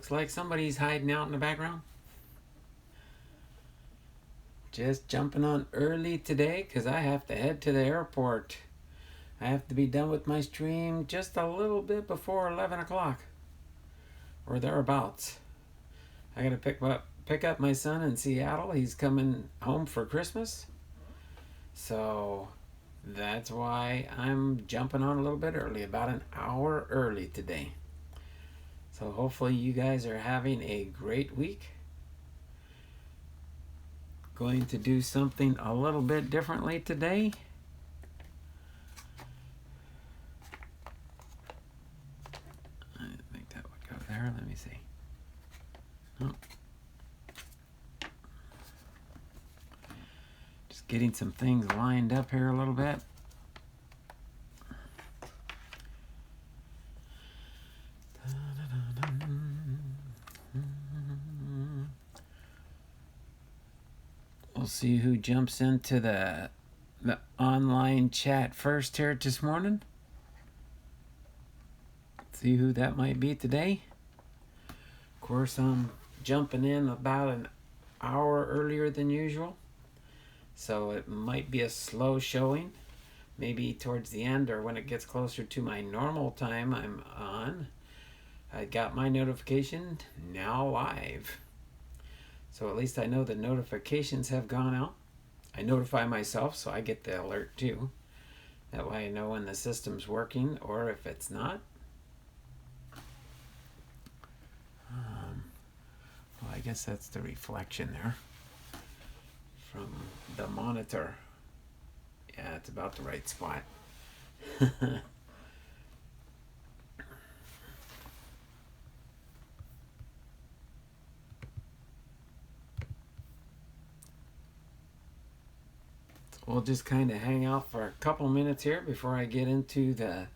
Looks like somebody's hiding out in the background. Just jumping on early today because I have to head to the airport. I have to be done with my stream just a little bit before 11 o'clock or thereabouts. I gotta pick up my son in Seattle. He's coming home for Christmas. So that's why I'm jumping on a little bit early, about an hour early today. So hopefully you guys are having a great week. Going to do something a little bit differently today. I think that would go there. Let me see. Oh. Just getting some things lined up here a little bit. We'll see who jumps into the online chat first here this morning. See who that might be today. Of course, I'm jumping in about an hour earlier than usual, so it might be a slow showing. Maybe towards the end or when it gets closer to my normal time I'm on. I got my notification, now live. So at least I know the notifications have gone out. I notify myself so I get the alert too. That way I know when the system's working or if it's not. Well, I guess that's the reflection there from the monitor. Yeah, it's about the right spot. We'll just kind of hang out for a couple minutes here before I get into the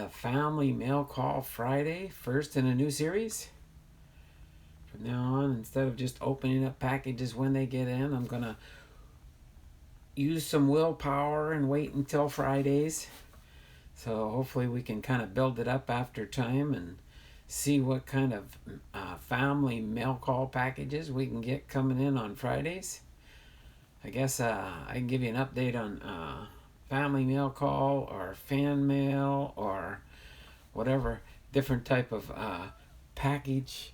Family Mail Call Friday, first in a new series. From now on, instead of just opening up packages when they get in, I'm going to use some willpower and wait until Fridays. So hopefully we can kind of build it up after time and see what kind of family mail call packages we can get coming in on Fridays. I guess I can give you an update on family mail call or fan mail or whatever different type of package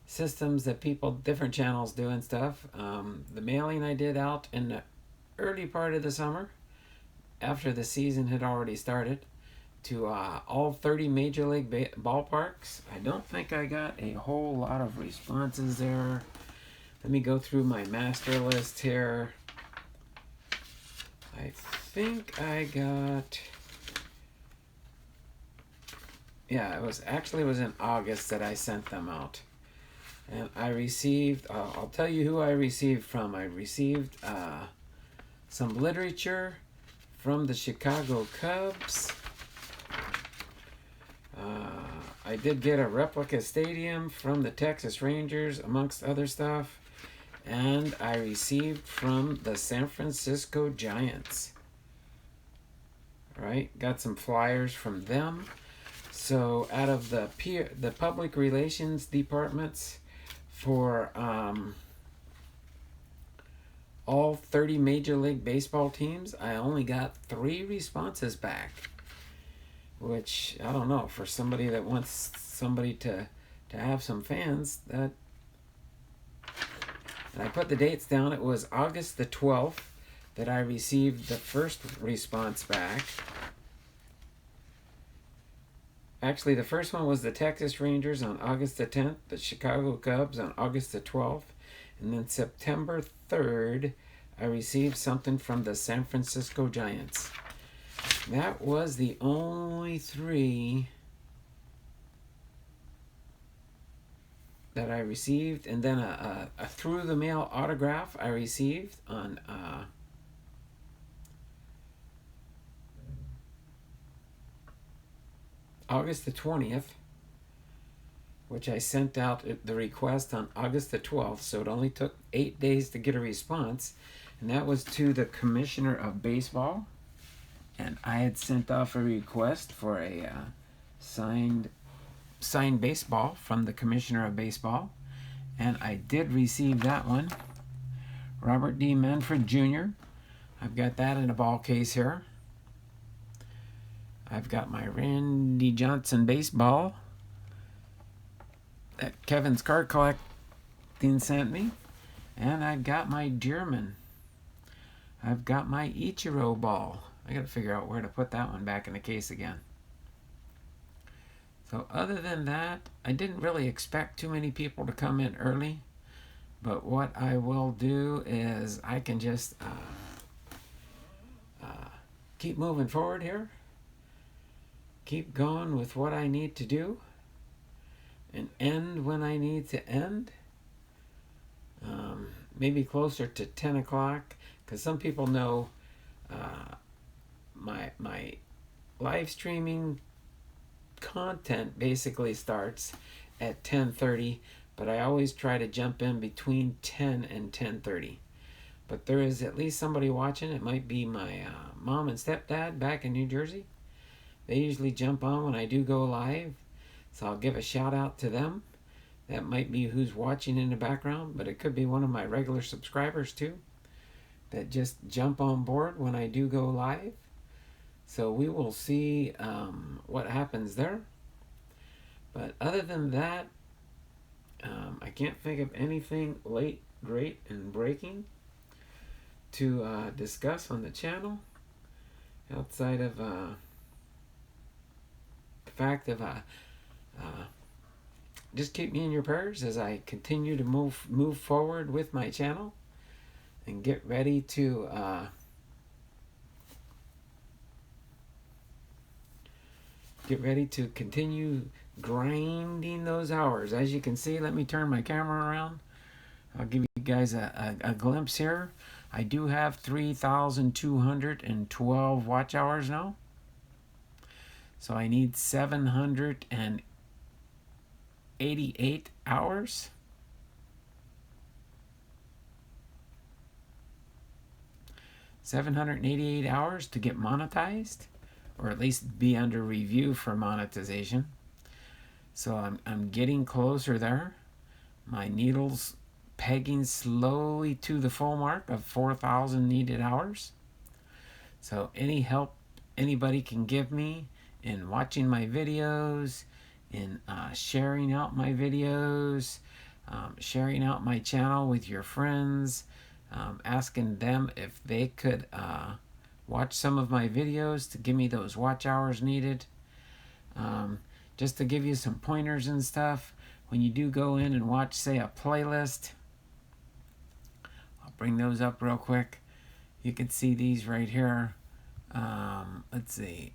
systems that people, different channels do and stuff. The mailing I did out in the early part of the summer after the season had already started to all 30 major league ballparks. I don't think I got a whole lot of responses there. Let me go through my master list here. I think I got, yeah, it was in August that I sent them out. And I received, I'll tell you who I received from. I received some literature from the Chicago Cubs. I did get a replica stadium from the Texas Rangers, amongst other stuff. And I received from the San Francisco Giants. All right, got some flyers from them. So out of the public relations departments for all 30 Major League Baseball teams, I only got 3 responses back. Which, I don't know, for somebody that wants somebody to have some fans, that... And I put the dates down. It was August the 12th that I received the first response back. Actually, the first one was the Texas Rangers on August the 10th, the Chicago Cubs on August the 12th, and then September 3rd, I received something from the San Francisco Giants. That was the only 3 that I received, and then a through the mail autograph I received on August the 20th, which I sent out the request on August the 12th, so it only took 8 days to get a response, and that was to the Commissioner of Baseball, and I had sent off a request for a signed signed baseball from the Commissioner of Baseball, and I did receive that one. Robert D. Manfred Jr. I've got that in a ball case here. I've got my Randy Johnson baseball that Kevin's Card Collecting sent me. And I've got my Dearman. I've got my Ichiro ball. I gotta figure out where to put that one back in the case again. So other than that, I didn't really expect too many people to come in early. But what I will do is I can just keep moving forward here. Keep going with what I need to do. And end when I need to end. Maybe closer to 10 o'clock. Because some people know my live streaming content basically starts at 10:30, but I always try to jump in between 10 and 10:30. But there is at least somebody watching. It might be my mom and stepdad back in New Jersey. They usually jump on when I do go live, so I'll give a shout out to them. That might be who's watching in the background, but it could be one of my regular subscribers too that just jump on board when I do go live. So we will see what happens there. But other than that, I can't think of anything late, great, and breaking to discuss on the channel outside of the fact of just keep me in your prayers as I continue to move forward with my channel and get ready to continue grinding those hours. As you can see, let me turn my camera around. I'll give you guys a glimpse here. I do have 3,212 watch hours now. So I need 788 hours. 788 hours to get monetized, or at least be under review for monetization. So I'm getting closer there. My needle's pegging slowly to the full mark of 4,000 needed hours. So any help anybody can give me in watching my videos, in sharing out my videos, sharing out my channel with your friends, asking them if they could watch some of my videos to give me those watch hours needed. Just to give you some pointers and stuff. When you do go in and watch, say, a playlist, I'll bring those up real quick. You can see these right here. Let's see.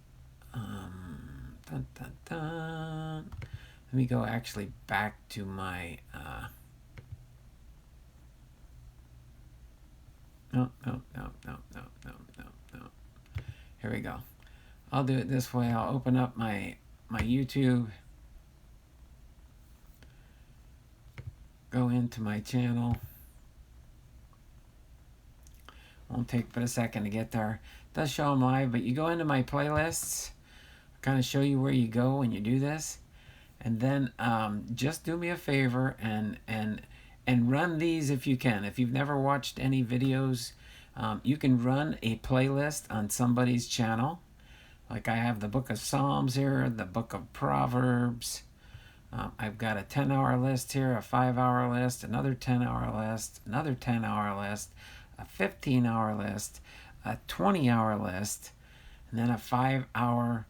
Dun, dun, dun. Let me go actually back to my... No. Here we go. I'll do it this way. I'll open up my YouTube. Go into my channel. Won't take but a second to get there. It does show them live, but you go into my playlists. I'll kind of show you where you go when you do this. And then just do me a favor and run these if you can. If you've never watched any videos, you can run a playlist on somebody's channel. Like I have the Book of Psalms here, the Book of Proverbs. I've got a 10-hour list here, a 5-hour list, another 10-hour list, another 10-hour list, a 15-hour list, a 20-hour list, and then a 5-hour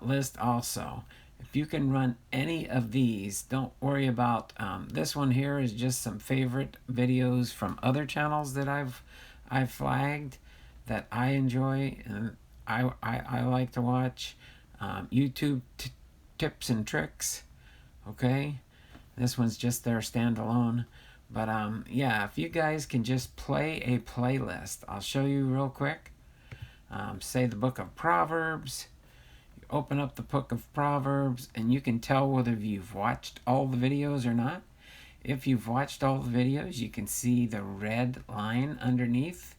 list also. If you can run any of these, don't worry about this one here is just some favorite videos from other channels that I've flagged that I enjoy and I like to watch. YouTube tips and tricks. Okay, this one's just their standalone. But yeah, if you guys can just play a playlist, I'll show you real quick. Say the Book of Proverbs. You open up the Book of Proverbs and you can tell whether you've watched all the videos or not. If you've watched all the videos, you can see the red line underneath.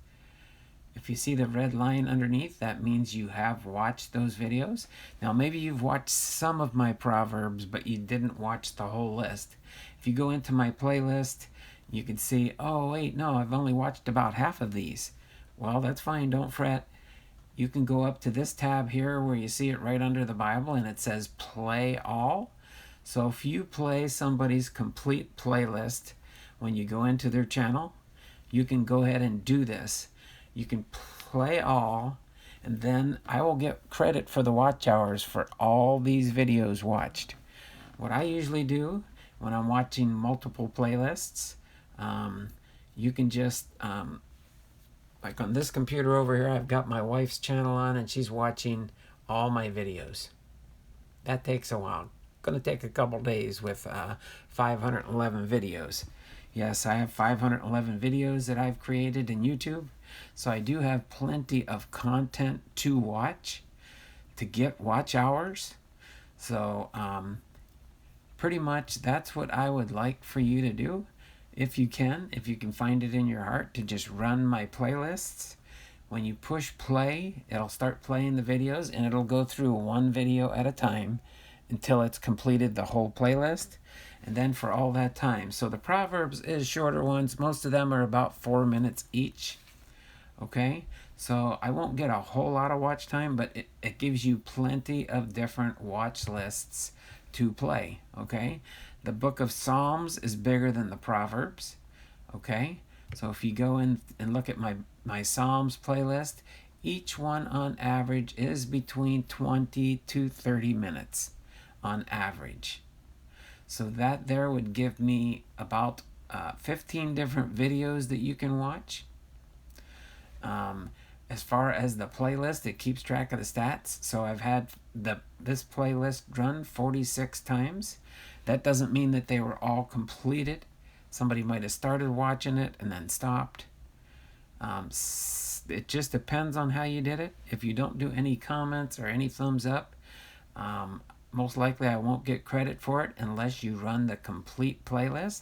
If you see the red line underneath, that means you have watched those videos. Now, maybe you've watched some of my Proverbs, but you didn't watch the whole list. If you go into my playlist, you can see, oh, wait, no, I've only watched about half of these. Well, that's fine, don't fret. You can go up to this tab here where you see it right under the Bible, and it says Play All. So if you play somebody's complete playlist when you go into their channel, you can go ahead and do this. You can play all, and then I will get credit for the watch hours for all these videos watched. What I usually do when I'm watching multiple playlists, you can just, like on this computer over here, I've got my wife's channel on, and she's watching all my videos. That takes a while. Going to take a couple days with 511 videos. Yes, I have 511 videos that I've created in YouTube. So I do have plenty of content to watch, to get watch hours. So pretty much that's what I would like for you to do. If you can find it in your heart to just run my playlists. When you push play, it'll start playing the videos, and it'll go through one video at a time until it's completed the whole playlist, and then for all that time. So the Proverbs is shorter ones. Most of them are about 4 minutes each. Okay, so I won't get a whole lot of watch time, but it gives you plenty of different watch lists to play. Okay, the book of Psalms is bigger than the Proverbs. Okay, so if you go in and look at my Psalms playlist, each one on average is between 20 to 30 minutes on average. So that there would give me about 15 different videos that you can watch. As far as the playlist, it keeps track of the stats. So I've had this playlist run 46 times. That doesn't mean that they were all completed. Somebody might have started watching it and then stopped. It just depends on how you did it. If you don't do any comments or any thumbs up, most likely I won't get credit for it unless you run the complete playlist.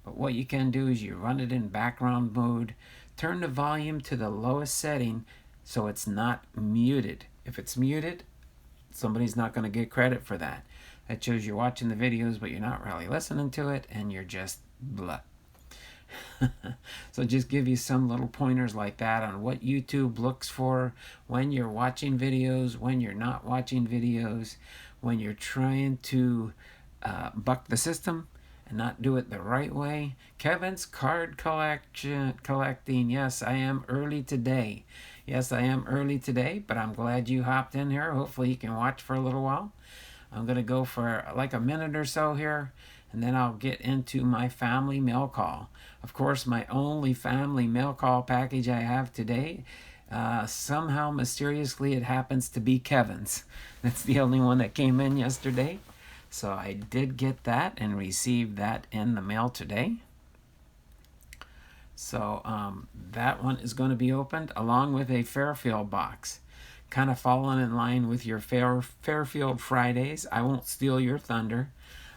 But what you can do is you run it in background mode, turn the volume to the lowest setting so it's not muted. If it's muted, somebody's not going to get credit for that. That shows you're watching the videos, but you're not really listening to it, and you're just blah. So just give you some little pointers like that on what YouTube looks for when you're watching videos, when you're not watching videos, when you're trying to buck the system and not do it the right way. Kevin's card collecting. Yes, I am early today. Yes, I am early today, but I'm glad you hopped in here. Hopefully you can watch for a little while. I'm going to go for like a minute or so here, and then I'll get into my family mail call. Of course, my only family mail call package I have today, somehow mysteriously it happens to be Kevin's. That's the only one that came in yesterday. So I did get that and received that in the mail today. So that one is going to be opened along with a Fairfield box. Kind of falling in line with your Fairfield Fridays. I won't steal your thunder.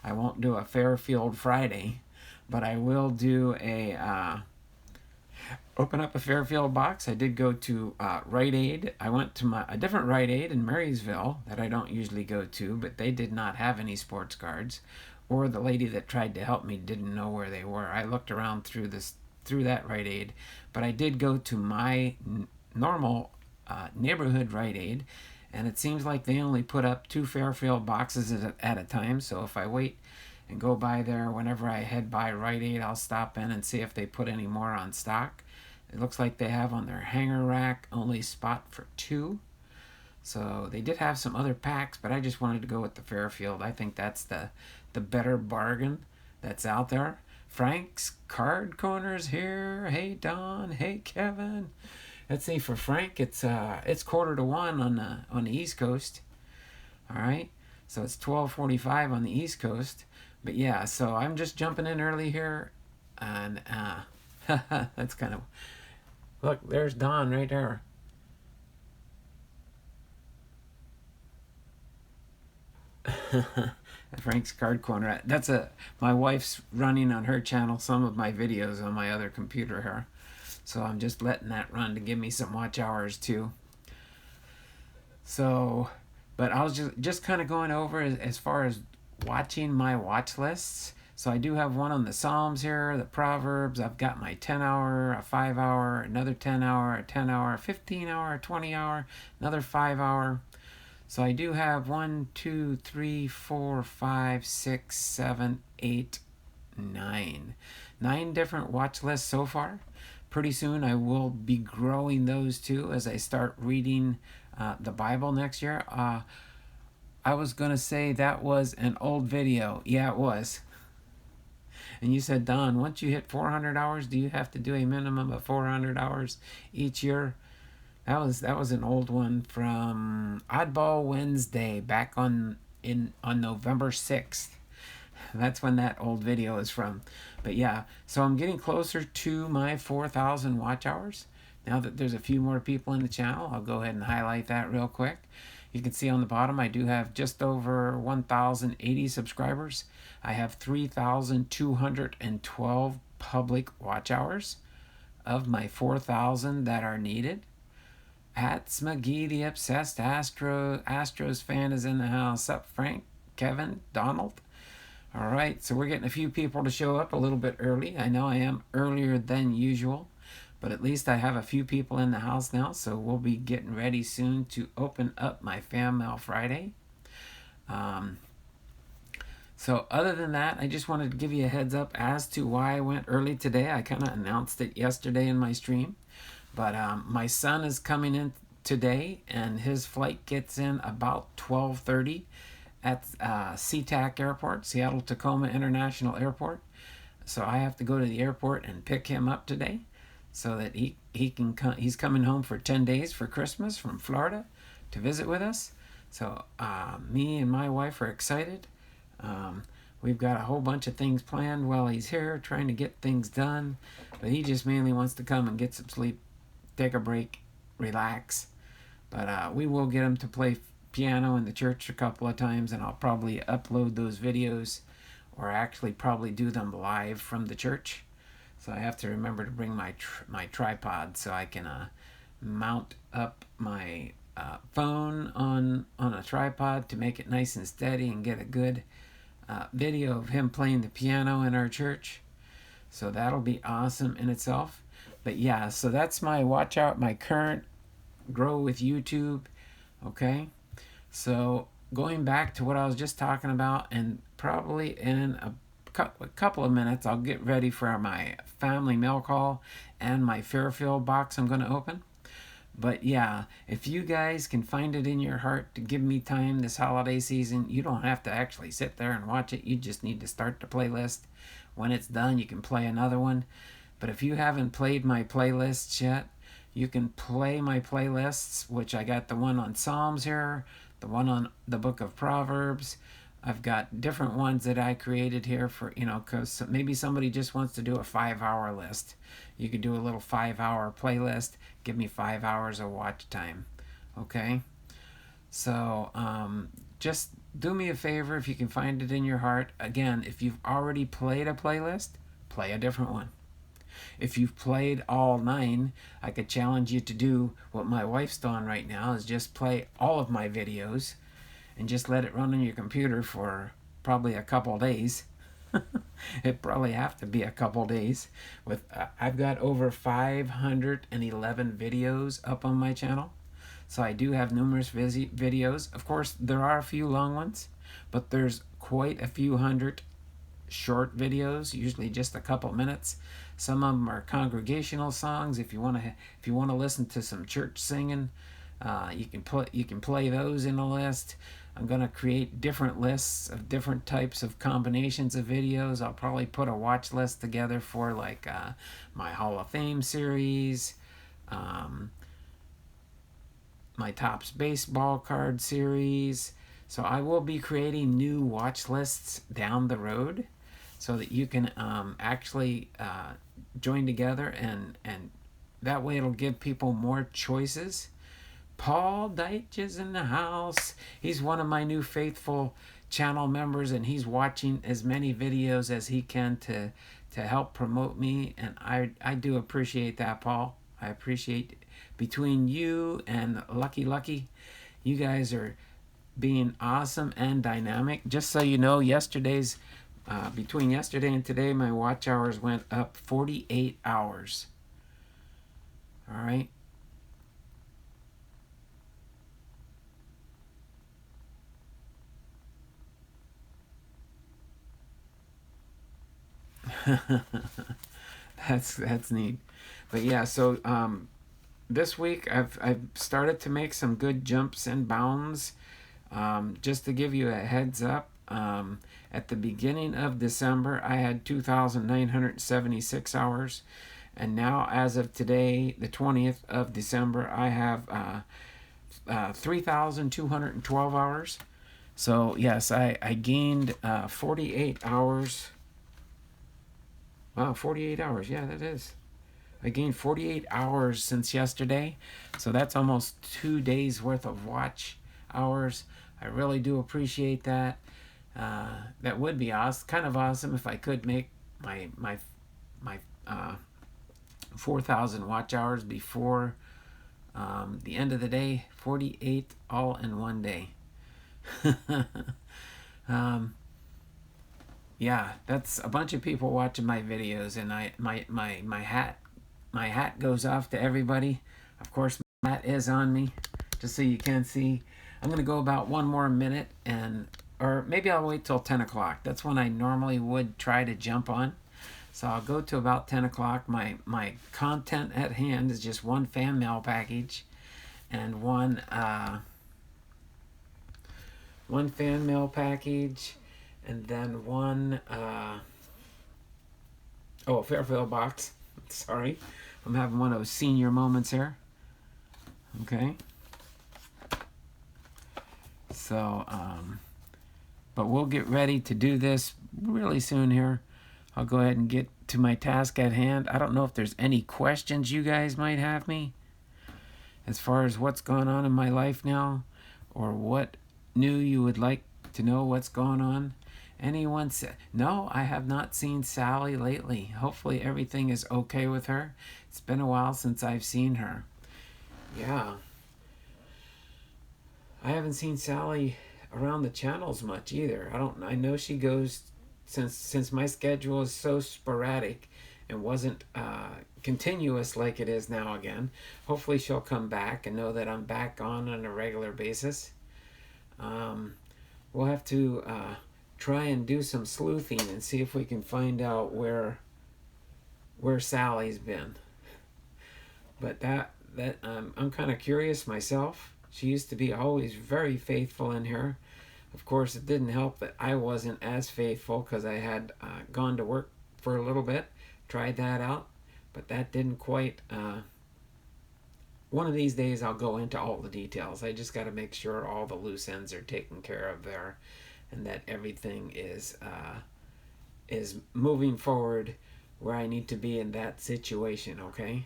I won't do a Fairfield Friday, but I will do a open up a Fairfield box. I did go to Rite Aid. I went to a different Rite Aid in Marysville that I don't usually go to, but they did not have any sports cards, or the lady that tried to help me didn't know where they were. I looked around through that Rite Aid, but I did go to my normal neighborhood Rite Aid, and it seems like they only put up 2 Fairfield boxes at a time. So if I wait and go by there, whenever I head by Rite Aid, I'll stop in and see if they put any more on stock. It looks like they have on their hanger rack only spot for 2. So they did have some other packs, but I just wanted to go with the Fairfield. I think that's the better bargain that's out there. Frank's Card Corner's here. Hey Don. Hey Kevin. Let's see, for Frank, it's 1:45 on the East Coast. All right, so it's 12:45 on the East Coast. But yeah, so I'm just jumping in early here, and that's kind of, look, there's Don right there. Frank's Card Corner. My wife's running on her channel some of my videos on my other computer here. So I'm just letting that run to give me some watch hours too. So, but I was just kind of going over as far as watching my watch lists. So I do have one on the Psalms here, the Proverbs. I've got my 10 hour, a 5 hour, another 10 hour, a 10 hour, 15 hour, 20 hour, another 5 hour. So I do have 1, 2, 3, 4, 5, 6, 7, 8, 9. 9 different watch lists so far. Pretty soon I will be growing those too as I start reading the Bible next year. I was going to say that was an old video. Yeah, it was. And you said, Don, once you hit 400 hours, do you have to do a minimum of 400 hours each year? That was an old one from Oddball Wednesday back on November 6th. That's when that old video is from. But yeah, so I'm getting closer to my 4,000 watch hours. Now that there's a few more people in the channel, I'll go ahead and highlight that real quick. You can see on the bottom I do have just over 1,080 subscribers. I have 3,212 public watch hours of my 4,000 that are needed. Hats McGee, the obsessed Astros fan, is in the house. Up, Frank, Kevin, Donald. All right, so we're getting a few people to show up a little bit early. I know I am earlier than usual, but at least I have a few people in the house now, so we'll be getting ready soon to open up my Fan Mail Friday. So other than that, I just wanted to give you a heads up as to why I went early today. I kind of announced it yesterday in my stream, but my son is coming in today, and his flight gets in about 12:30 at SeaTac Airport, Seattle-Tacoma International Airport. So I have to go to the airport and pick him up today, so that he can come. He's coming home for 10 days for Christmas from Florida to visit with us. So me and my wife are excited. We've got a whole bunch of things planned while he's here, trying to get things done. But he just mainly wants to come and get some sleep, take a break, relax. But we will get him to play piano in the church a couple of times, and I'll probably upload those videos, or actually probably do them live from the church. So I have to remember to bring my tripod so I can mount up my phone on a tripod to make it nice and steady and get a good video of him playing the piano in our church. So that'll be awesome in itself. But yeah, so that's my watch out, my current grow with YouTube. Okay, so going back to what I was just talking about, and probably in a couple of minutes I'll get ready for my family mail call and my Fairfield box I'm going to open. But yeah, if you guys can find it in your heart to give me time this holiday season, you don't have to actually sit there and watch it. You just need to start the playlist. When it's done, you can play another one. But if you haven't played my playlists yet, you can play my playlists, which I got the one on Psalms here, the one on the book of Proverbs. I've got different ones that I created here for, because maybe somebody just wants to do a 5-hour list. You could do a little 5-hour playlist, give me 5 hours of watch time. Okay? So just do me a favor if you can find it in your heart. Again, if you've already played a playlist, play a different one. If you've played all 9, I could challenge you to do what my wife's doing right now, is just play all of my videos and just let it run on your computer for probably a couple days. It probably have to be a couple days. With I've got over 511 videos up on my channel. So I do have numerous videos. Of course, there are a few long ones, but there's quite a few hundred short videos, usually just a couple minutes. Some of them are congregational songs. If you want to listen to some church singing, you can play those in a list. I'm going to create different lists of different types of combinations of videos. I'll probably put a watch list together for like my Hall of Fame series, my Topps baseball card series. So I will be creating new watch lists down the road, so that you can actually join together, and that way it'll give people more choices. Paul Deitch is in the house. He's one of my new faithful channel members, and he's watching as many videos as he can to help promote me, and I do appreciate that, Paul. I appreciate between you and Lucky, you guys are being awesome and dynamic. Just so you know, between yesterday and today, my watch hours went up 48 hours. All right. That's neat. But yeah, so this week I've started to make some good jumps and bounds. Just to give you a heads up, at the beginning of December I had 2,976 hours, and now as of today, the 20th of December, I have 3,212 hours. So yes, I gained 48 hours. Wow, 48 hours. Yeah, that is. I gained 48 hours since yesterday. So that's almost 2 days worth of watch hours. I really do appreciate that. That would be awesome, kind of awesome if I could make my 4,000 watch hours before the end of the day. 48 all in one day. Yeah, that's a bunch of people watching my videos, and my hat goes off to everybody. Of course, my hat is on me, just so you can see. I'm gonna go about one more minute, or maybe I'll wait till 10 o'clock. That's when I normally would try to jump on. So I'll go to about 10 o'clock. My content at hand is just one fan mail package and one fan mail package, and then one Fairfield box. Sorry, I'm having one of those senior moments here. Okay. So, but we'll get ready to do this really soon here. I'll go ahead and get to my task at hand. I don't know if there's any questions you guys might have me as far as what's going on in my life now, or what new you would like to know what's going on. Anyone say, no, I have not seen Sally lately. Hopefully everything is okay with her. It's been a while since I've seen her. Yeah. I haven't seen Sally around the channels much either. I know she goes, since my schedule is so sporadic and wasn't continuous like it is now again. Hopefully she'll come back and know that I'm back on a regular basis. We'll have to try and do some sleuthing and see if we can find out where Sally's been. But I'm kind of curious myself. She used to be always very faithful in here. Of course, it didn't help that I wasn't as faithful because I had gone to work for a little bit, tried that out, but that didn't quite. One of these days I'll go into all the details. I just got to make sure all the loose ends are taken care of there, and that everything is moving forward where I need to be in that situation, okay?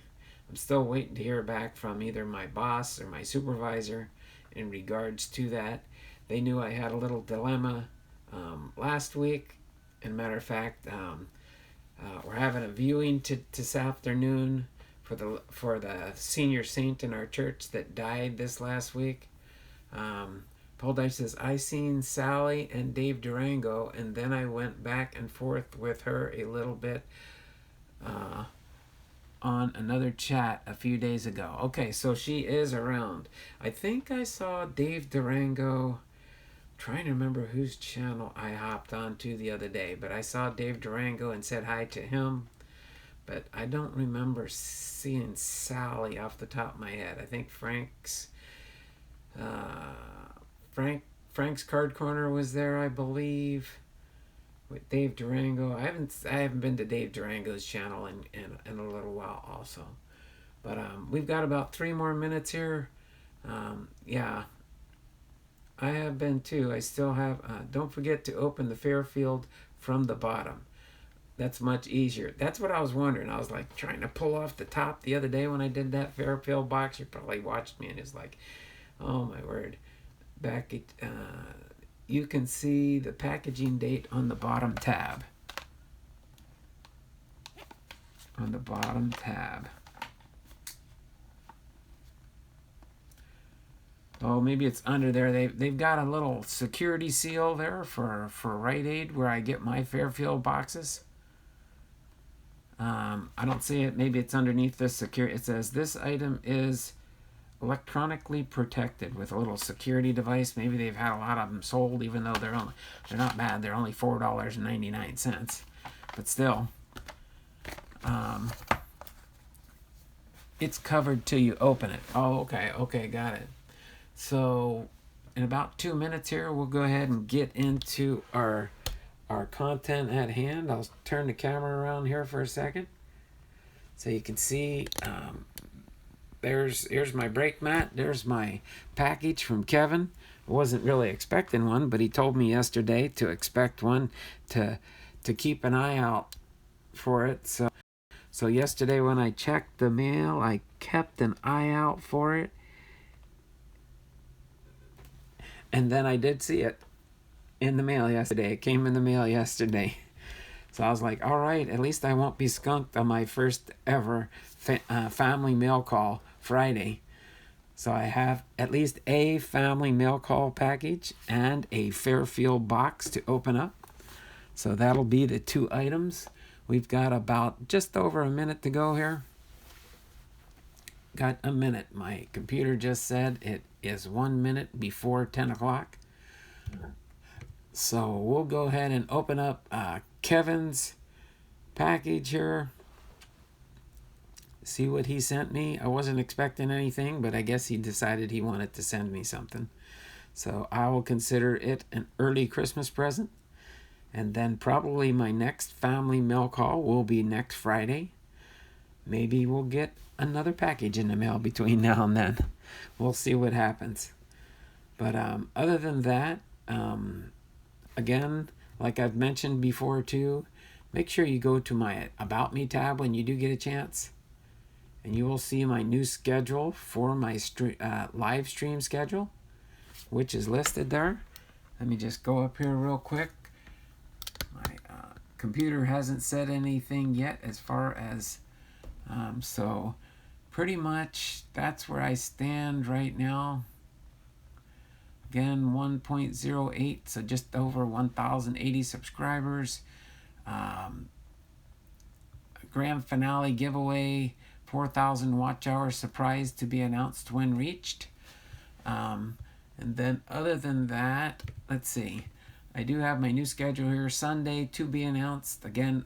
I'm still waiting to hear back from either my boss or my supervisor in regards to that. They knew I had a little dilemma last week. And matter of fact, we're having a viewing this afternoon for the senior saint in our church that died this last week. Paul Deitch says, I seen Sally and Dave Durango, and then I went back and forth with her a little bit on another chat a few days ago. Okay, so she is around. I think I saw Dave Durango. Trying to remember whose channel I hopped onto the other day, but I saw Dave Durango and said hi to him. But I don't remember seeing Sally off the top of my head. I think Frank's Card Corner was there, I believe, with Dave Durango. I haven't been to Dave Durango's channel in a little while also. But we've got about 3 more minutes here. Yeah, I have been too. I still have. Don't forget to open the Fairfield from the bottom. That's much easier. That's what I was wondering. I was like trying to pull off the top the other day when I did that Fairfield box. You probably watched me and it's like, oh my word. Back at you can see the packaging date on the bottom tab. On the bottom tab. Oh, maybe it's under there. They've got a little security seal there for Rite Aid where I get my Fairfield boxes. I don't see it. Maybe it's underneath this security. It says this item is electronically protected with a little security device. Maybe they've had a lot of them sold, even though they're not bad. They're only $4.99, but still, it's covered till you open it. Oh, okay, got it. So, in about 2 minutes here, we'll go ahead and get into our content at hand. I'll turn the camera around here for a second, so you can see. Here's my brake mat. There's my package from Kevin. I wasn't really expecting one, but he told me yesterday to expect one, to keep an eye out for it. So yesterday when I checked the mail, I kept an eye out for it. And then I did see it in the mail yesterday. It came in the mail yesterday. So I was like, all right, at least I won't be skunked on my first ever family mail call Friday. So I have at least a family mail call package and a Fairfield box to open up. So that'll be the 2 items. We've got about just over a minute to go here. Got a minute. My computer just said it is 1 minute before 10 o'clock. So we'll go ahead and open up Kevin's package here. See what he sent me. I wasn't expecting anything, but I guess he decided he wanted to send me something. So I will consider it an early Christmas present. And then probably my next family mail call will be next Friday. Maybe we'll get another package in the mail between now and then. We'll see what happens. But other than that, again, like I've mentioned before too, make sure you go to my About Me tab when you do get a chance. And you will see my new schedule for my live stream schedule, which is listed there. Let me just go up here real quick. My computer hasn't said anything yet as far as, so pretty much that's where I stand right now. Again, 1.08, so just over 1,080 subscribers. Grand finale giveaway, 4,000 watch hours surprise to be announced when reached. And then other than that, let's see. I do have my new schedule here. Sunday to be announced. Again,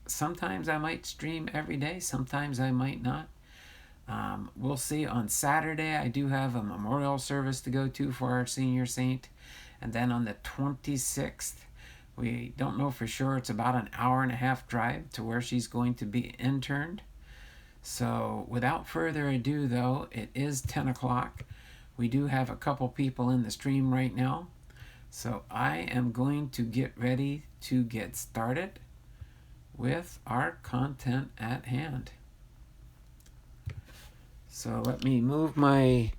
sometimes I might stream every day. Sometimes I might not. We'll see. On Saturday, I do have a memorial service to go to for our senior saint. And then on the 26th, we don't know for sure. It's about an hour and a half drive to where she's going to be interned. So without further ado, though, it is 10 o'clock. We do have a couple people in the stream right now. So I am going to get ready to get started with our content at hand. So let me move my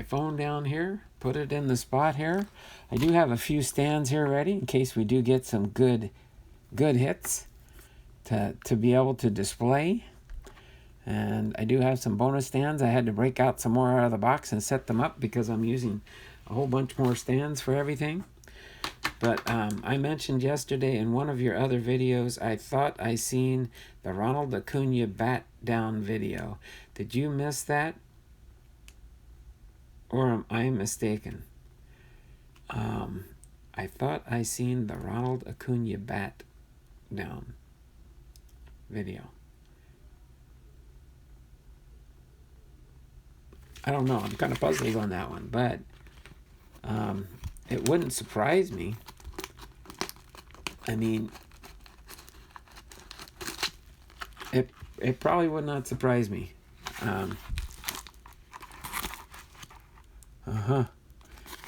phone down here, put it in the spot here. I do have a few stands here ready in case we do get some good hits to be able to display. And I do have some bonus stands. I had to break out some more out of the box and set them up because I'm using a whole bunch more stands for everything. But I mentioned yesterday in one of your other videos, I thought I seen the Ronald Acuna bat down video. Did you miss that? Or am I mistaken? I thought I seen the Ronald Acuna bat down video. I don't know. I'm kind of puzzled on that one, but it wouldn't surprise me. I mean, it probably would not surprise me.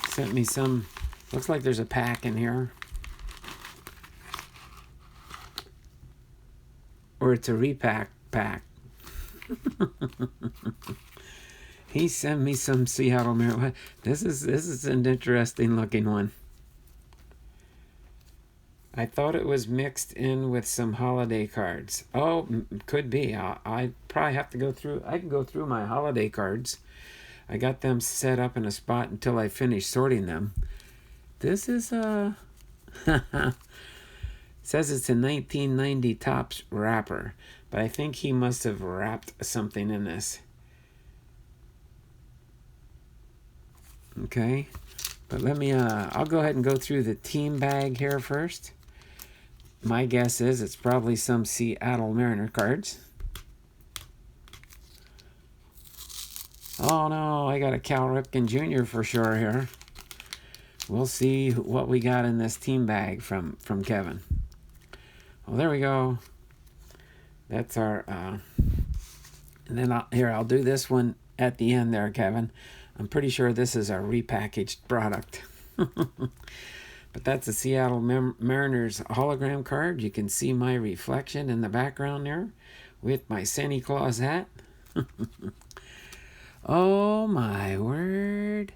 Sent me some. Looks like there's a pack in here, or it's a repack pack. He sent me some Seattle Mariners. This is an interesting looking one. I thought it was mixed in with some holiday cards. Oh, could be. I probably have to go through. I can go through my holiday cards. I got them set up in a spot until I finish sorting them. This is a. Says it's a 1990 Topps wrapper, but I think he must have wrapped something in this. Okay, but let me. I'll go ahead and go through the team bag here first. My guess is it's probably some Seattle Mariner cards. Oh no, I got a Cal Ripken Jr. for sure here. We'll see what we got in this team bag from Kevin. Well, there we go. That's our, and then I'll do this one at the end there, Kevin. I'm pretty sure this is a repackaged product. But that's a Seattle Mariners hologram card. You can see my reflection in the background there with my Santa Claus hat. Oh my word.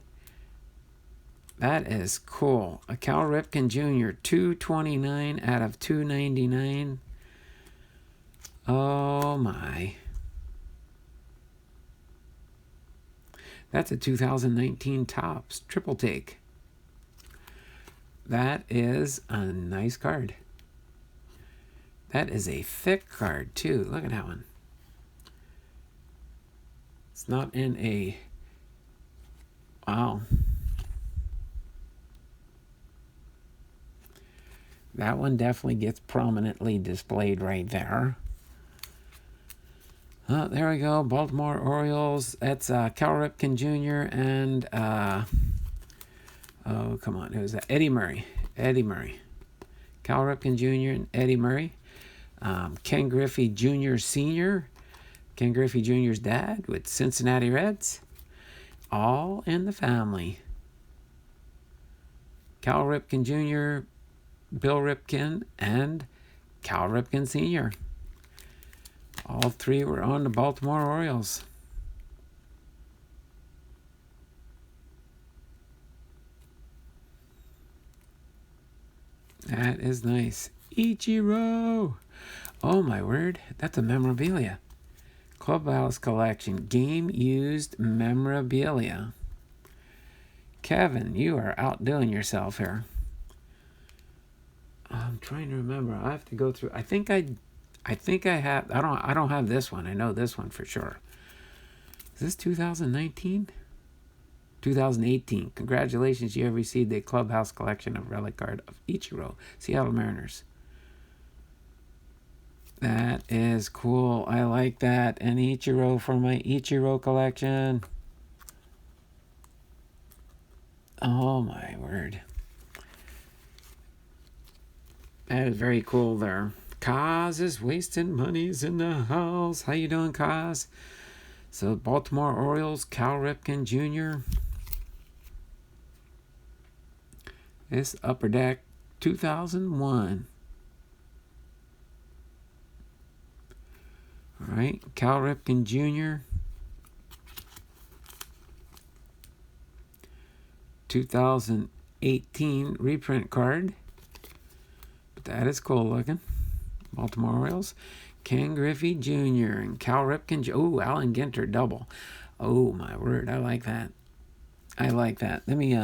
That is cool. A Cal Ripken Jr. 229 out of 299. Oh my. That's a 2019 Topps triple take. That is a nice card. That is a thick card too. Look at that one. It's not in a... Wow. That one definitely gets prominently displayed right there. Oh, there we go. Baltimore Orioles. That's Cal Ripken Jr. and... oh, come on. It was Eddie Murray. Eddie Murray. Cal Ripken Jr. and Eddie Murray. Ken Griffey Jr. Sr. Ken Griffey Jr.'s dad with Cincinnati Reds. All in the family. Cal Ripken Jr., Bill Ripken, and Cal Ripken Sr. All three were on the Baltimore Orioles. That is nice. Ichiro! Oh my word, that's a memorabilia. Clubhouse Collection, game used memorabilia. Kevin, you are outdoing yourself here. I'm trying to remember. I have to go through. I think I have. I don't have this one. I know this one for sure. Is this 2019? 2018. Congratulations, you have received a Clubhouse Collection of relic card of Ichiro, Seattle Mariners. That is cool. I like that. An Ichiro for my Ichiro collection. Oh my word. That is very cool there. Kaz is wasting monies in the house. How you doing, Kaz? So Baltimore Orioles, Cal Ripken Jr. This Upper Deck 2001. All right, Cal Ripken Jr. 2018 reprint card. But that is cool looking. Baltimore Orioles. Ken Griffey Jr. and Cal Ripken. Oh, Allen Ginter double. Oh, my word. I like that. I like that. Let me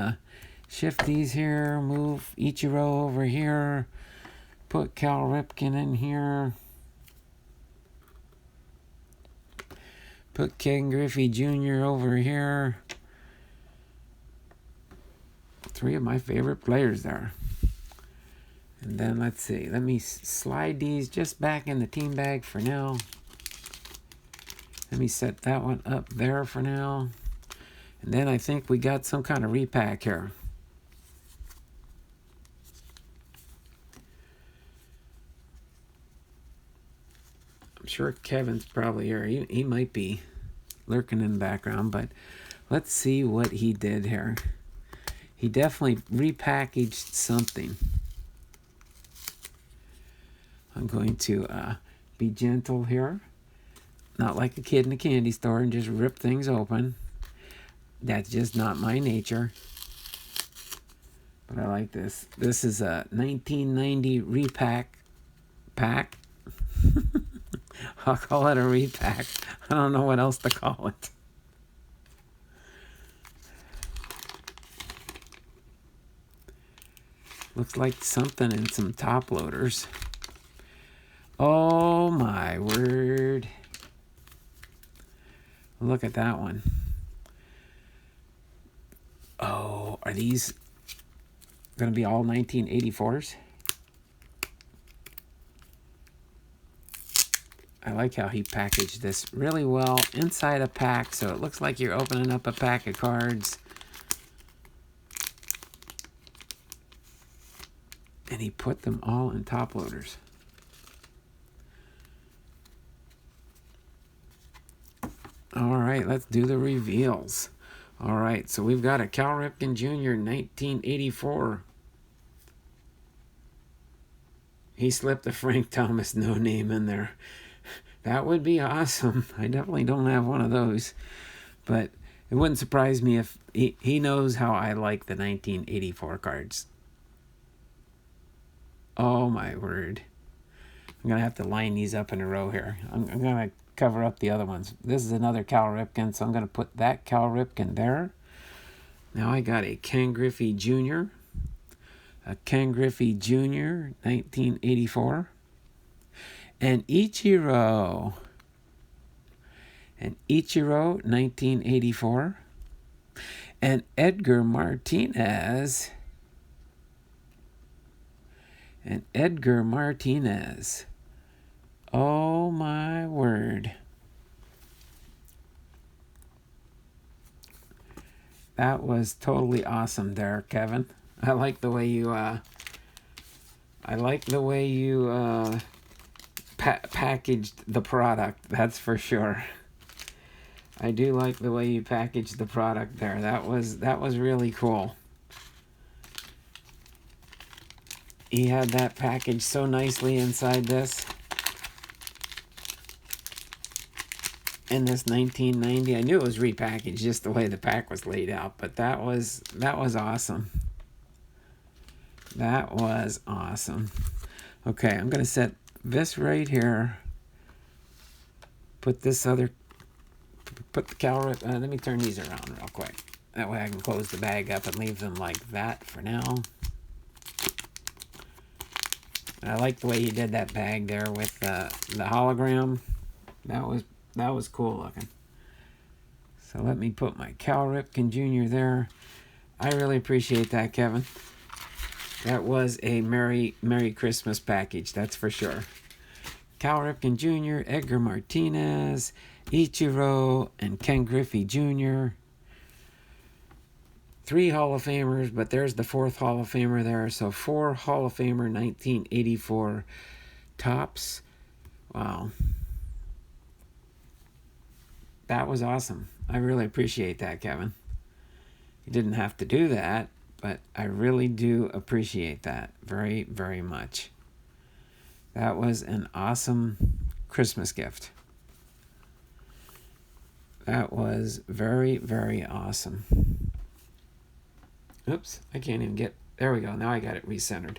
shift these here. Move Ichiro over here. Put Cal Ripken in here. Put Ken Griffey Jr. over here. Three of my favorite players there. And then let's see. Let me slide these just back in the team bag for now. Let me set that one up there for now. And then I think we got some kind of repack here. I'm sure Kevin's probably here. He might be lurking in the background, but let's see what he did here. He definitely repackaged something. I'm going to be gentle here. Not like a kid in a candy store and just rip things open. That's just not my nature. But I like this. This is a 1990 repack pack. I'll call it a repack. I don't know what else to call it. Looks like something in some top loaders. Oh my word. Look at that one. Oh, are these going to be all 1984s? I like how he packaged this really well inside a pack, so it looks like you're opening up a pack of cards. And he put them all in top loaders. All right, let's do the reveals. All right, so we've got a Cal Ripken Jr. 1984. He slipped a Frank Thomas no name in there. That would be awesome. I definitely don't have one of those. But it wouldn't surprise me if he knows how I like the 1984 cards. Oh my word. I'm going to have to line these up in a row here. I'm going to cover up the other ones. This is another Cal Ripken, so I'm going to put that Cal Ripken there. Now I got a Ken Griffey Jr. A Ken Griffey Jr. 1984. An Ichiro. An Ichiro 1984. And Edgar Martinez. And Edgar Martinez. Oh my word. That was totally awesome there, Kevin. I like the way you packaged the product, that's for sure. I do like the way you packaged the product there. That was really cool. He had that packaged so nicely inside this. In this 1990, I knew it was repackaged just the way the pack was laid out, but that was awesome. That was awesome. Okay, I'm gonna set this right here. Put the Cal Rip. Let me turn these around real quick. That way I can close the bag up and leave them like that for now. I like the way he did that bag there with the hologram. That was cool looking. So let me put my Cal Ripken Jr. there. I really appreciate that, Kevin. That was a Merry Christmas package, that's for sure. Cal Ripken Jr., Edgar Martinez, Ichiro, and Ken Griffey Jr. 3 Hall of Famers, but there's the 4th Hall of Famer there. So 4 Hall of Famer 1984 tops. Wow. That was awesome. I really appreciate that, Kevin. You didn't have to do that, but I really do appreciate that very, very much. That was an awesome Christmas gift. That was very, very awesome. Oops, I can't even get... There we go. Now I got it recentered.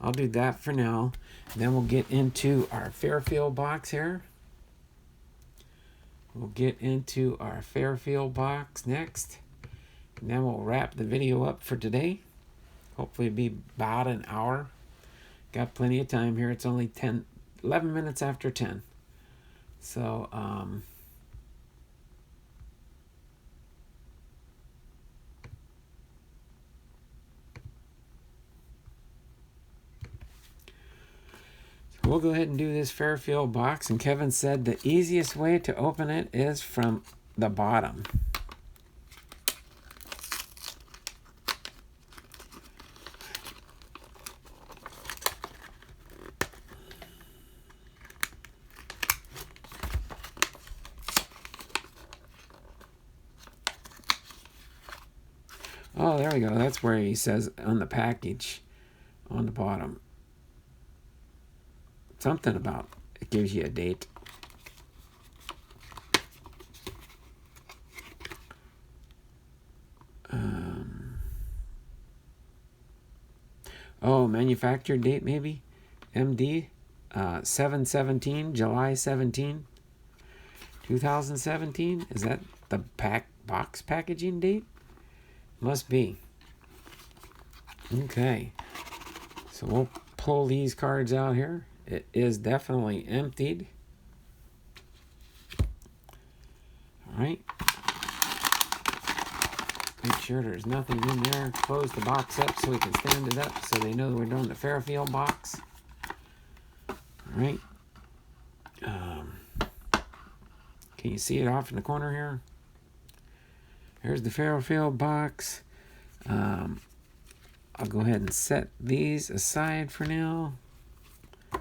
I'll do that for now. Then we'll get into our Fairfield box here. We'll get into our Fairfield box next. And then we'll wrap the video up for today. Hopefully it'll be about an hour. Got plenty of time here. It's only 11 minutes after 10. So, we'll go ahead and do this Fairfield box. And Kevin said the easiest way to open it is from the bottom. Oh, there we go. That's where he says on the package on the bottom. Something about it gives you a date. manufactured date maybe. MD 7/17, July 17, 2017. Is that the box packaging date? Must be. Okay. So we'll pull these cards out here. It is definitely emptied. All right. Make sure there's nothing in there. Close the box up so we can stand it up so they know we're doing the Fairfield box. All right. Can you see it off in the corner here? Here's the Fairfield box. I'll go ahead and set these aside for now. All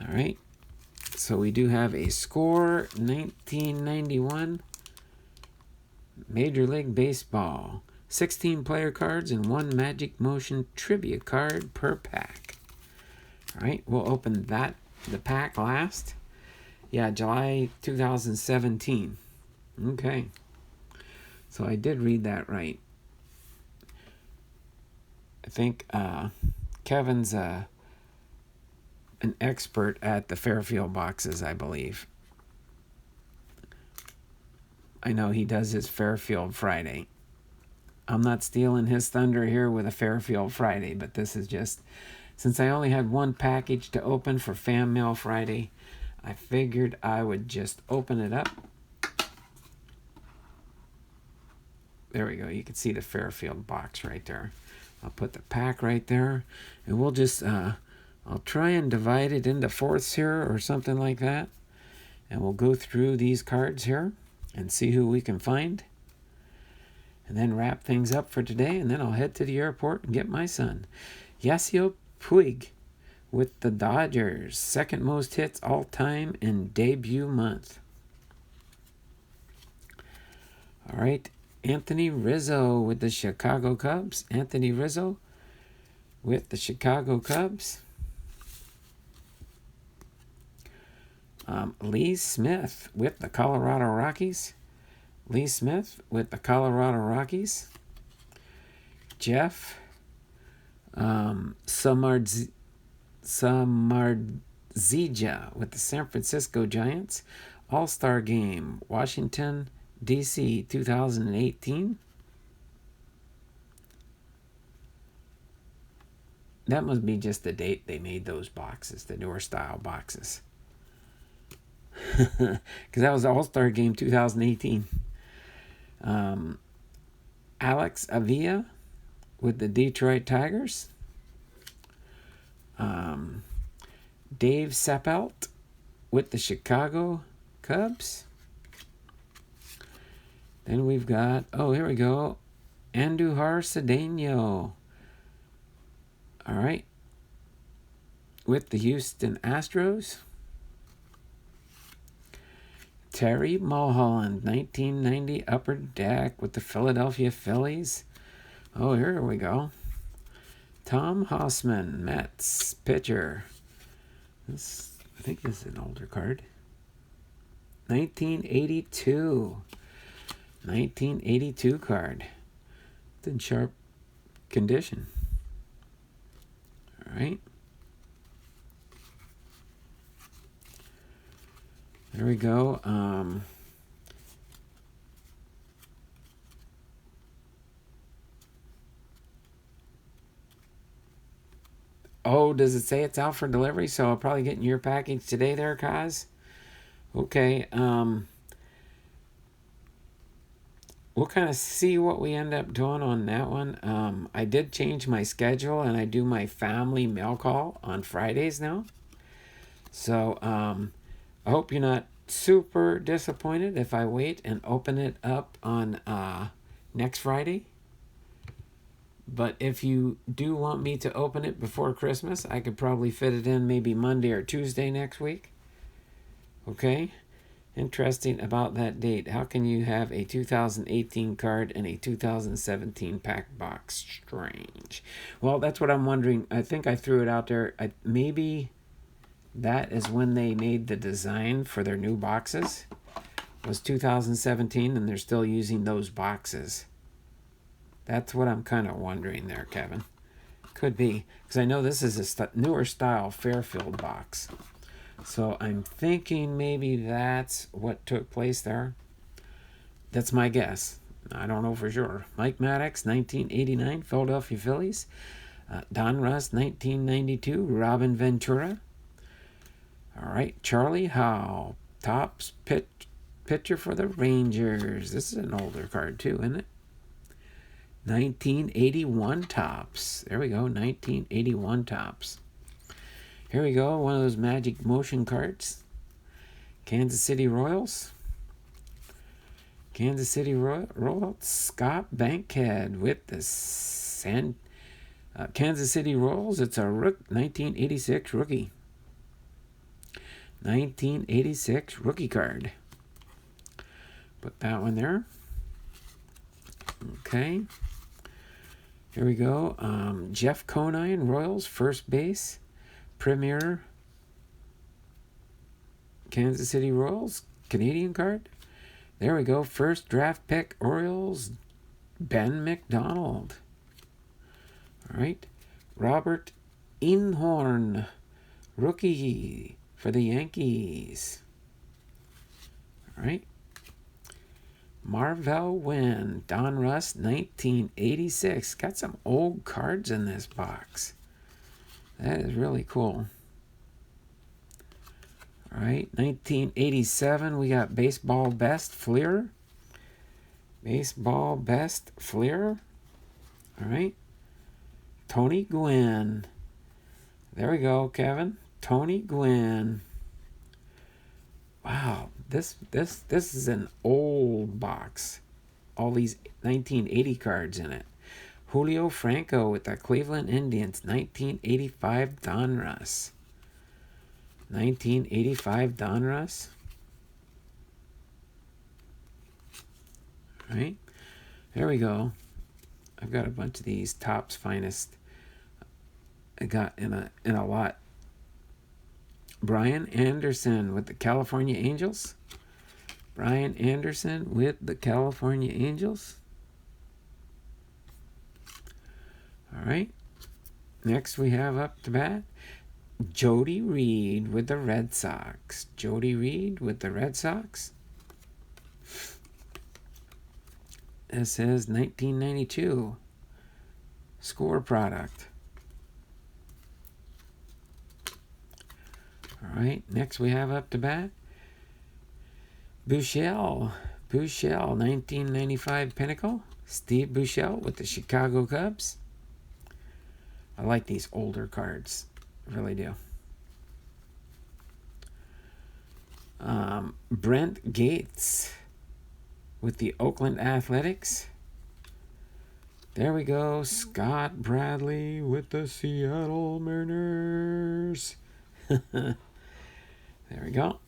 right. So we do have a Score 1991 Major League Baseball. 16 player cards and 1 Magic Motion trivia card per pack. All right, we'll open the pack last. Yeah, July 2017. Okay. So I did read that right. I think Kevin's an expert at the Fairfield boxes, I believe. I know he does his Fairfield Friday. I'm not stealing his thunder here with a Fairfield Friday, but this is just, since I only had one package to open for Fan Mail Friday, I figured I would just open it up. There we go. You can see the Fairfield box right there. I'll put the pack right there, and we'll just, I'll try and divide it into fourths here or something like that, and we'll go through these cards here and see who we can find, and then wrap things up for today, and then I'll head to the airport and get my son. Yasiel Puig with the Dodgers, second most hits all time in debut month. All right, Anthony Rizzo with the Chicago Cubs. Anthony Rizzo with the Chicago Cubs. Lee Smith with the Colorado Rockies. Lee Smith with the Colorado Rockies. Jeff Samardzija with the San Francisco Giants. All-Star Game, Washington, D.C., 2018. That must be just the date they made those boxes, the newer style boxes. Because that was the All-Star Game 2018. Alex Avila with the Detroit Tigers. Dave Seppelt with the Chicago Cubs. Then we've got, oh, here we go, Andujar Cedeno. All right. With the Houston Astros. Terry Mulholland, 1990 Upper Deck with the Philadelphia Phillies. Oh, here we go. Tom Hossman, Mets pitcher. I think this is an older card. 1982. 1982 card. It's in sharp condition. All right. There we go. Oh, does it say it's out for delivery? So I'll probably get in your package today there, Kaz. Okay. We'll kind of see what we end up doing on that one. I did change my schedule, and I do my family mail call on Fridays now. So I hope you're not super disappointed if I wait and open it up on next Friday. But if you do want me to open it before Christmas, I could probably fit it in maybe Monday or Tuesday next week. Okay? Interesting about that date. How can you have a 2018 card and a 2017 pack box? Strange. Well, that's what I'm wondering. I think I threw it out there. Maybe that is when they made the design for their new boxes. It was 2017, and they're still using those boxes. That's what I'm kind of wondering there, Kevin. Could be, because I know this is a newer style Fairfield box. So I'm thinking maybe that's what took place there. That's my guess. I don't know for sure. Mike Maddox, 1989, Philadelphia Phillies. Donruss, 1992, Robin Ventura. All right, Charlie Howe, Tops pitcher for the Rangers. This is an older card too, isn't it? 1981 Tops. There we go, 1981 Tops. Here we go, one of those Magic Motion cards. Kansas City Royals. Kansas City Royals. Scott Bankhead with the Kansas City Royals. It's a 1986 rookie. 1986 rookie card. Put that one there. Okay. Here we go. Jeff Conine, Royals, first base. Premier. Kansas City Royals, Canadian card. There we go. First draft pick, Orioles, Ben McDonald. All right. Robert Inhorn, rookie for the Yankees. All right. Marvell Wynn, Donruss, 1986. Got some old cards in this box. That is really cool. All right, 1987, we got Baseball Best Fleer. Baseball Best Fleer. All right. Tony Gwynn. There we go, Kevin. Tony Gwynn. Wow, this is an old box. All these 1980 cards in it. Julio Franco with the Cleveland Indians, 1985 Donruss. 1985 Donruss. All right, there we go. I've got a bunch of these Topps Finest. I got in a lot. Brian Anderson with the California Angels. Brian Anderson with the California Angels. All right. Next we have up to bat Jody Reed with the Red Sox. Jody Reed with the Red Sox. This is 1992 score product. All right, next we have up to bat Buechele, 1995 Pinnacle. Steve Buechele with the Chicago Cubs. I like these older cards, I really do. Brent Gates with the Oakland Athletics. There we go. Scott Bradley with the Seattle Mariners. There we go.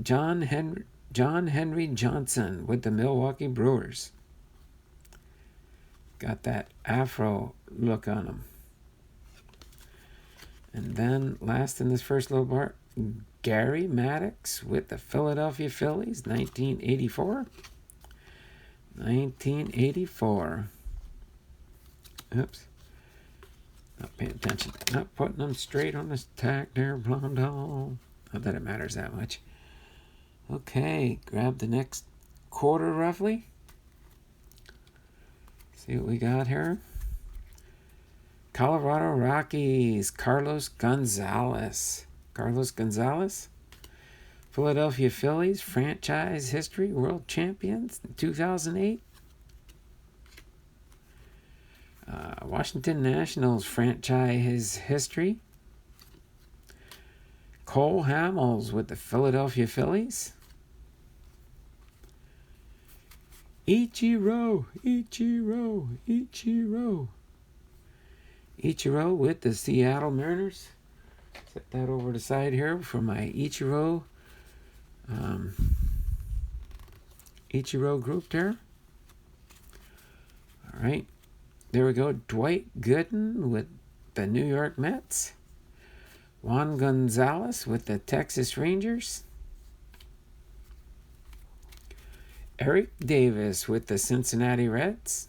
John Henry Johnson with the Milwaukee Brewers. Got that afro look on him. And then last in this first little part, Gary Maddox with the Philadelphia Phillies, 1984. 1984. Oops. Not paying attention. Not putting them straight on the tack there, Blondell. Not that it matters that much. Okay, grab the next quarter roughly. See what we got here. Colorado Rockies, Carlos Gonzalez. Carlos Gonzalez. Philadelphia Phillies, franchise history, world champions, 2008. Washington Nationals, franchise history. Cole Hamels with the Philadelphia Phillies. Ichiro with the Seattle Mariners. Set that over to the side here for my Ichiro group there. All right. There we go. Dwight Gooden with the New York Mets. Juan Gonzalez with the Texas Rangers. Eric Davis with the Cincinnati Reds.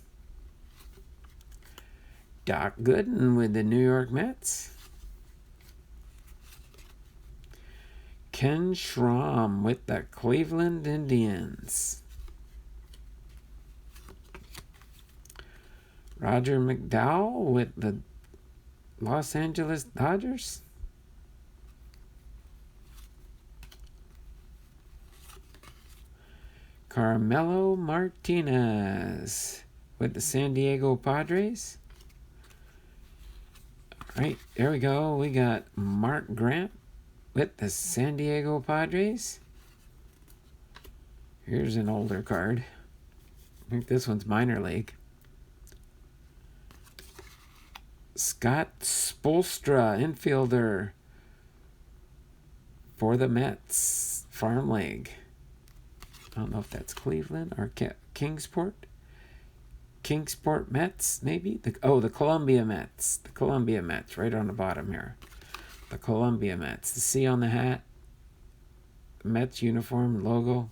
Doc Gooden with the New York Mets. Ken Schramm with the Cleveland Indians. Roger McDowell with the Los Angeles Dodgers. Carmelo Martinez with the San Diego Padres. All right, there we go. We got Mark Grant with the San Diego Padres. Here's an older card. I think this one's minor league. Scott Spolstra, infielder for the Mets, Farm League. I don't know if that's Cleveland or Kingsport. Kingsport Mets, maybe? The Columbia Mets. The Columbia Mets, right on the bottom here. The Columbia Mets. The C on the hat. Mets uniform logo.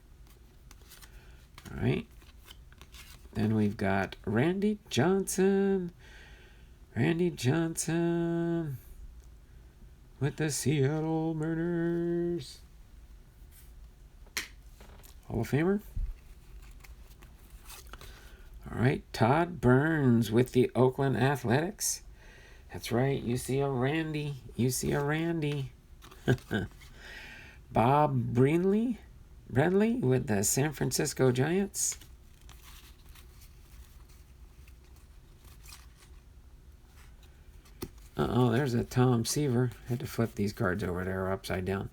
All right. Then we've got Randy Johnson. Randy Johnson with the Seattle Mariners. Hall of Famer. All right, Todd Burns with the Oakland Athletics. That's right, you see a Randy. You see a Randy. Bob Brenly with the San Francisco Giants. There's a Tom Seaver. Had to flip these cards over there upside down.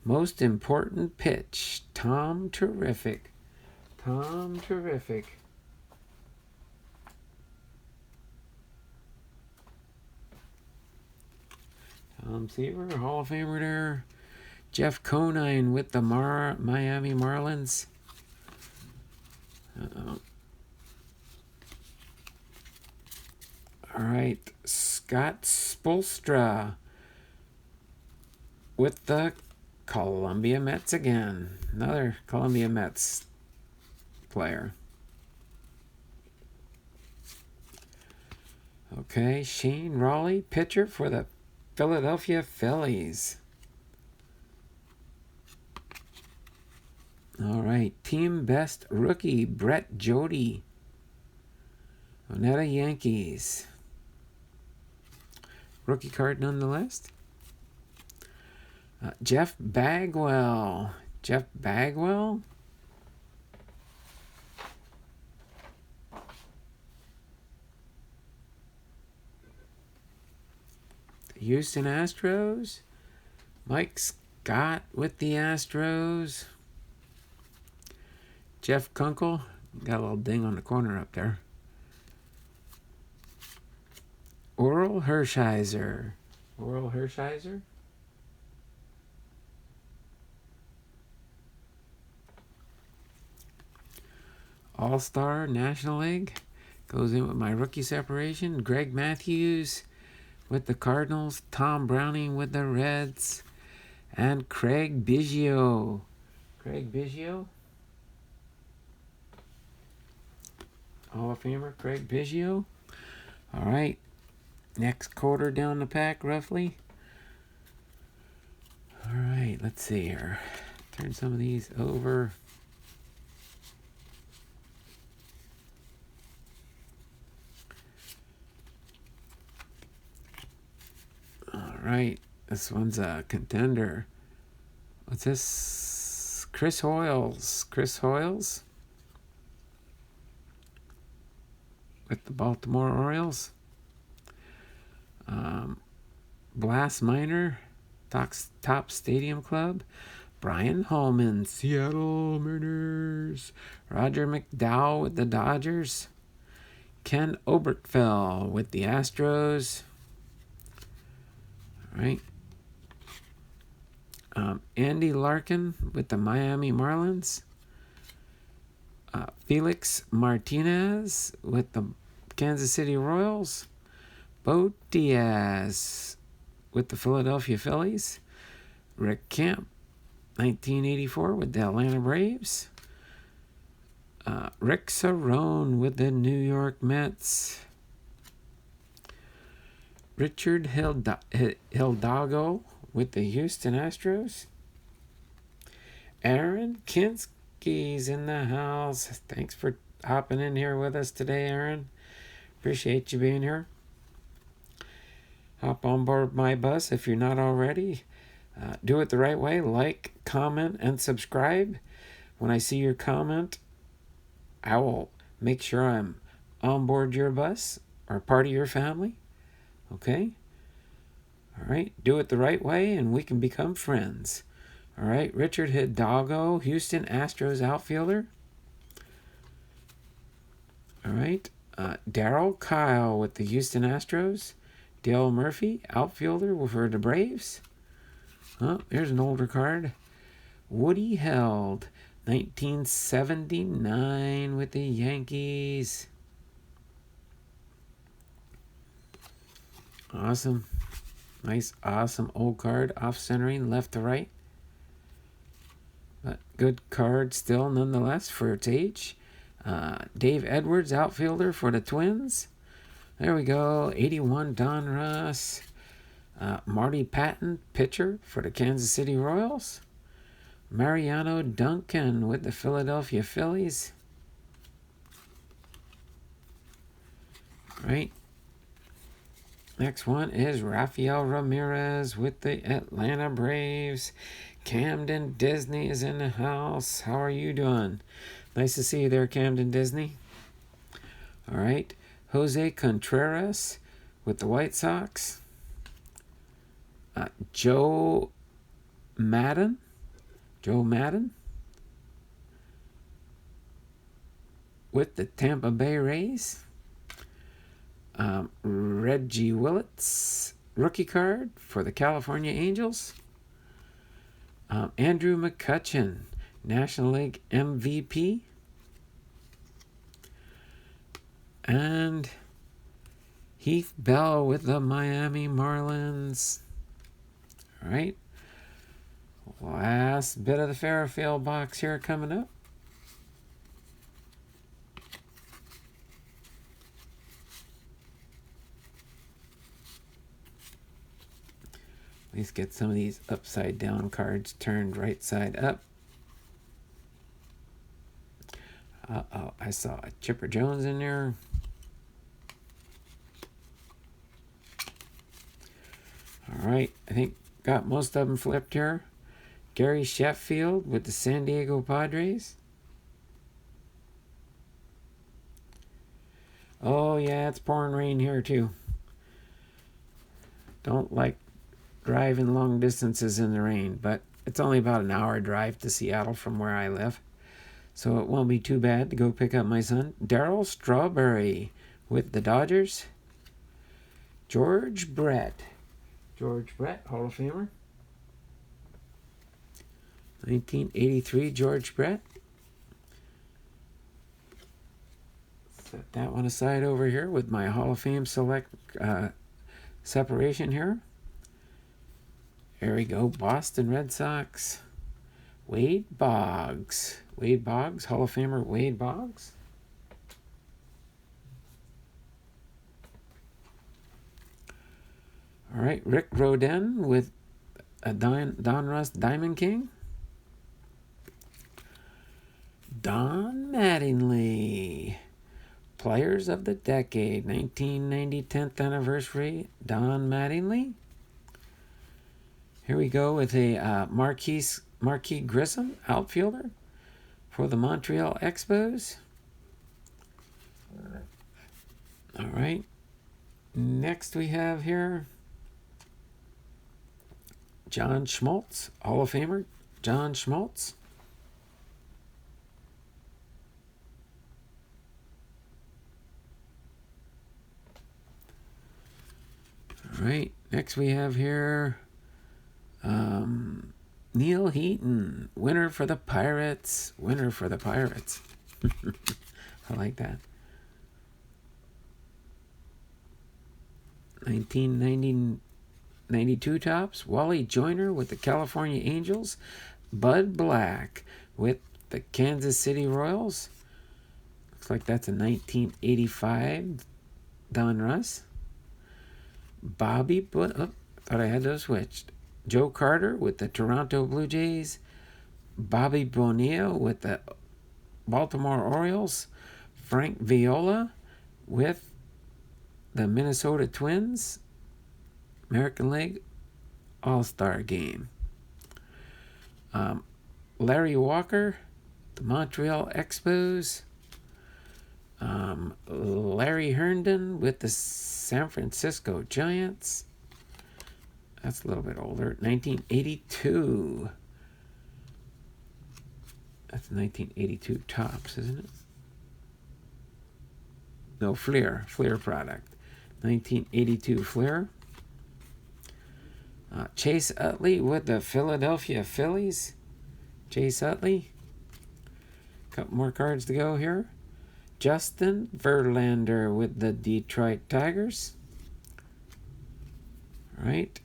Most important pitch. Tom Terrific. Tom Terrific. Tom Seaver, Hall of Famer there. Jeff Conine with the Miami Marlins. All right, Scott Spolstra with the Columbia Mets again. Another Columbia Mets player. Okay, Shane Raleigh, pitcher for the Philadelphia Phillies. All right, team best rookie, Brett Jody. Onetta Yankees. Rookie card nonetheless. Jeff Bagwell. Jeff Bagwell. The Houston Astros. Mike Scott with the Astros. Jeff Kunkel. Got a little ding on the corner up there. Oral Hershiser. Oral Hershiser. All-Star National League. Goes in with my rookie separation. Greg Matthews with the Cardinals. Tom Browning with the Reds. And Craig Biggio. Craig Biggio. Hall of Famer Craig Biggio. All right. Next quarter down the pack, roughly. All right, let's see here. Turn some of these over. All right, this one's a contender. What's this? Chris Hoiles. Chris Hoiles with the Baltimore Orioles. Blas Minor, Top Stadium Club. Brian Hallman, Seattle Mariners. Roger McDowell with the Dodgers. Ken Oberkfell with the Astros. All right. Andy Larkin with the Miami Marlins. Felix Martinez with the Kansas City Royals. Bo Diaz with the Philadelphia Phillies. Rick Camp, 1984 with the Atlanta Braves. Rick Cerrone with the New York Mets. Richard Hidalgo with the Houston Astros. Aaron Kinski's in the house. Thanks for hopping in here with us today, Aaron. Appreciate you being here. Hop on board my bus if you're not already. Do it the right way. Like, comment, and subscribe. When I see your comment, I will make sure I'm on board your bus or part of your family. Okay? All right. Do it the right way and we can become friends. All right. Richard Hidalgo, Houston Astros outfielder. All right. Darryl Kyle with the Houston Astros. Dale Murphy, outfielder for the Braves. Oh, there's an older card. Woody Held, 1979 with the Yankees. Awesome. Nice, awesome old card. Off-centering, left to right. But good card still, nonetheless, for its age. Dave Edwards, outfielder for the Twins. There we go. 81, Donruss. Marty Patton, pitcher for the Kansas City Royals. Mariano Duncan with the Philadelphia Phillies. Right. Next one is Rafael Ramirez with the Atlanta Braves. Camden Disney is in the house. How are you doing? Nice to see you there, Camden Disney. All right. Jose Contreras with the White Sox. Joe Madden with the Tampa Bay Rays. Reggie Willits, rookie card for the California Angels. Andrew McCutchen, National League MVP. And Heath Bell with the Miami Marlins. All right. Last bit of the Fairfield box here coming up. Let's get some of these upside down cards turned right side up. Uh-oh, I saw a Chipper Jones in there. All right, I think got most of them flipped here. Gary Sheffield with the San Diego Padres. Oh, yeah, it's pouring rain here, too. Don't like driving long distances in the rain, but it's only about an hour drive to Seattle from where I live. So it won't be too bad to go pick up my son. Darryl Strawberry with the Dodgers. George Brett, Hall of Famer. 1983 George Brett. Set that one aside over here with my Hall of Fame select separation here. There we go. Boston Red Sox. Wade Boggs, Hall of Famer Wade Boggs. All right, Rick Rodin with a Donruss Diamond King. Don Mattingly, Players of the Decade, 1990 10th anniversary, Don Mattingly. Here we go with a Marquis Grissom, outfielder for the Montreal Expos. All right. Next we have here John Schmaltz, Hall of Famer, John Schmaltz. All right. Next we have here Neil Heaton, winner for the Pirates. I like that. 1992 tops. Wally Joyner with the California Angels. Bud Black with the Kansas City Royals. Looks like that's a 1985 Donruss. Thought I had those switched. Joe Carter with the Toronto Blue Jays. Bobby Bonilla with the Baltimore Orioles. Frank Viola with the Minnesota Twins. American League All-Star Game. Larry Walker, the Montreal Expos. Larry Herndon with the San Francisco Giants. That's a little bit older. 1982. That's 1982 Topps, isn't it? No, Fleer product. 1982 Fleer. Chase Utley with the Philadelphia Phillies. Chase Utley. Couple more cards to go here. Justin Verlander with the Detroit Tigers. All right.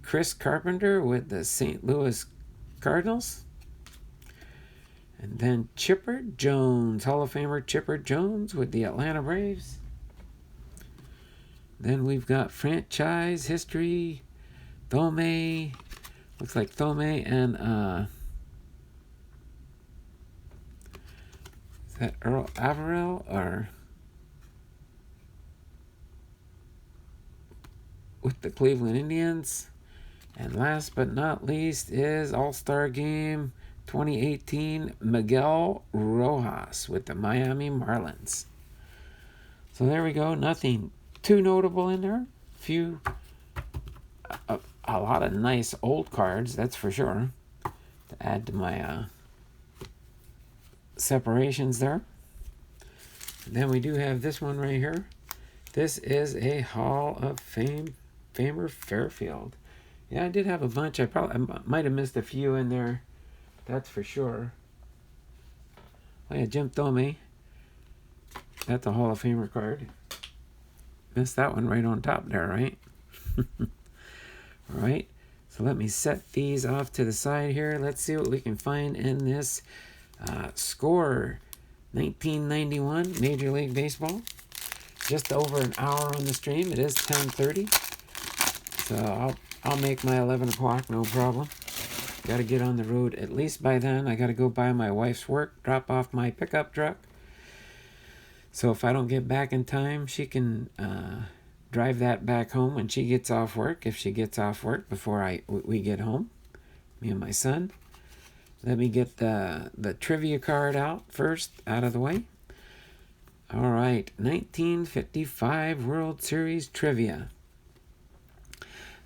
Chris Carpenter with the St. Louis Cardinals. And then Chipper Jones, Hall of Famer Chipper Jones with the Atlanta Braves. Then we've got franchise history, Thome. Looks like Thome and is that Earl Averill or with the Cleveland Indians. And last but not least is All-Star Game 2018 Miguel Rojas with the Miami Marlins. So there we go. Nothing too notable in there. A lot of nice old cards, that's for sure, to add to my separations there. And then we do have this one right here. This is a Hall of Famer Fairfield. Yeah, I did have a bunch. I might have missed a few in there. That's for sure. Oh yeah, Jim Thome. That's a Hall of Famer card. Missed that one right on top there, right? All right. So let me set these off to the side here. Let's see what we can find in this Score 1991 Major League Baseball. Just over an hour on the stream. It is 10:30. So I'll make my 11 o'clock, no problem. Got to get on the road at least by then. I got to go by my wife's work, drop off my pickup truck. So if I don't get back in time, she can drive that back home when she gets off work, if she gets off work before we get home, me and my son. Let me get the trivia card out of the way. All right, 1955 World Series trivia.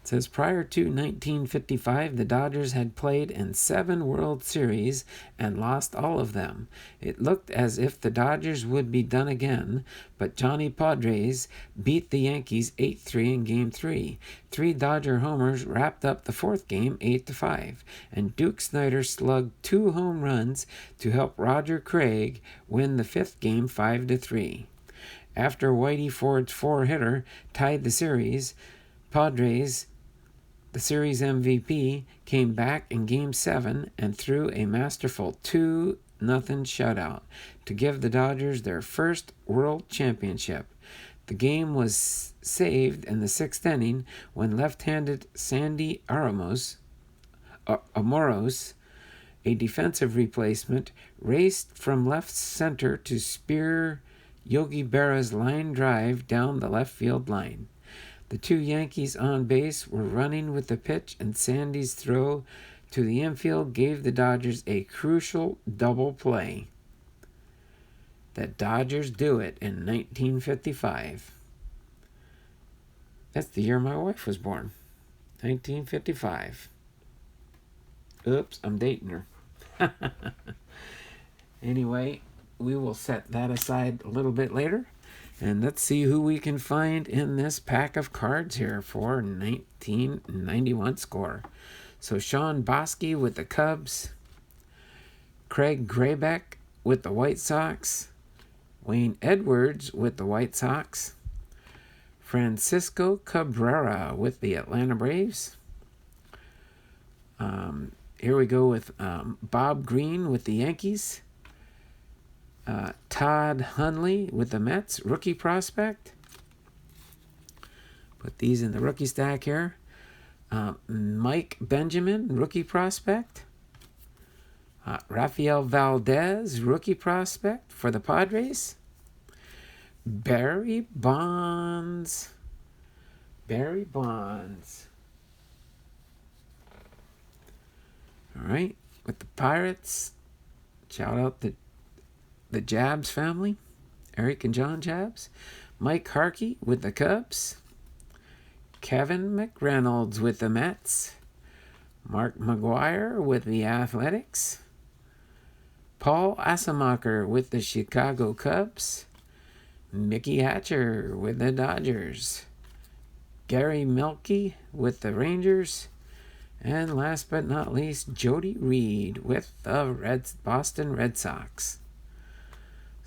It says prior to 1955, the Dodgers had played in 7 World Series and lost all of them. It looked as if the Dodgers would be done again, but Johnny Padres beat the Yankees 8-3 in Game 3. 3 Dodger homers wrapped up the 4th game 8-5, and Duke Snider slugged 2 home runs to help Roger Craig win the 5th game 5-3. After Whitey Ford's 4-hitter tied the series, Padres, the series MVP, came back in Game 7 and threw a masterful 2-0 shutout to give the Dodgers their first World Championship. The game was saved in the 6th inning when left-handed Sandy Amoros, a defensive replacement, raced from left center to spear Yogi Berra's line drive down the left field line. The 2 Yankees on base were running with the pitch, and Sandy's throw to the infield gave the Dodgers a crucial double play. The Dodgers do it in 1955. That's the year my wife was born. 1955. Oops, I'm dating her. Anyway, we will set that aside a little bit later. And let's see who we can find in this pack of cards here for 1991 Score. So Sean Bosky with the Cubs. Craig Graybeck with the White Sox. Wayne Edwards with the White Sox. Francisco Cabrera with the Atlanta Braves. Here we go with Bob Green with the Yankees. Todd Hundley with the Mets, rookie prospect. Put these in the rookie stack here. Mike Benjamin, rookie prospect. Rafael Valdez, rookie prospect for the Padres. Barry Bonds. Barry Bonds. All right. With the Pirates, shout out to the Jabs family. Eric and John Jabs. Mike Harkey with the Cubs. Kevin McReynolds with the Mets. Mark McGuire with the Athletics. Paul Asemacher with the Chicago Cubs. Mickey Hatcher with the Dodgers. Gary Milkey with the Rangers. And last but not least, Jody Reed with the Boston Red Sox.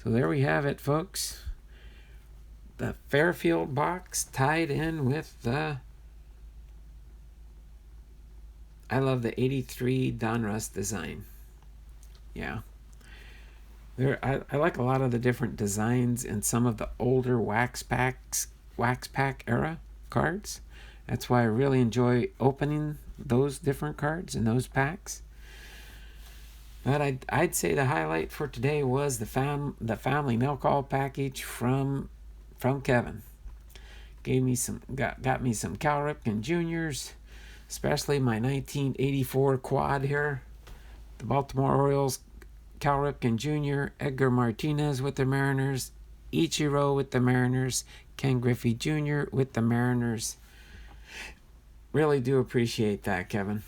So there we have it, folks. The Fairfield box tied in with the... I love the 83 Donruss design. Yeah. I like a lot of the different designs in some of the older wax pack era cards. That's why I really enjoy opening those different cards in those packs. But I'd say the highlight for today was the family mail call package from Kevin. Got me some Cal Ripken Juniors, especially my 1984 quad here. The Baltimore Orioles, Cal Ripken Jr., Edgar Martinez with the Mariners, Ichiro with the Mariners, Ken Griffey Jr. with the Mariners. Really do appreciate that, Kevin.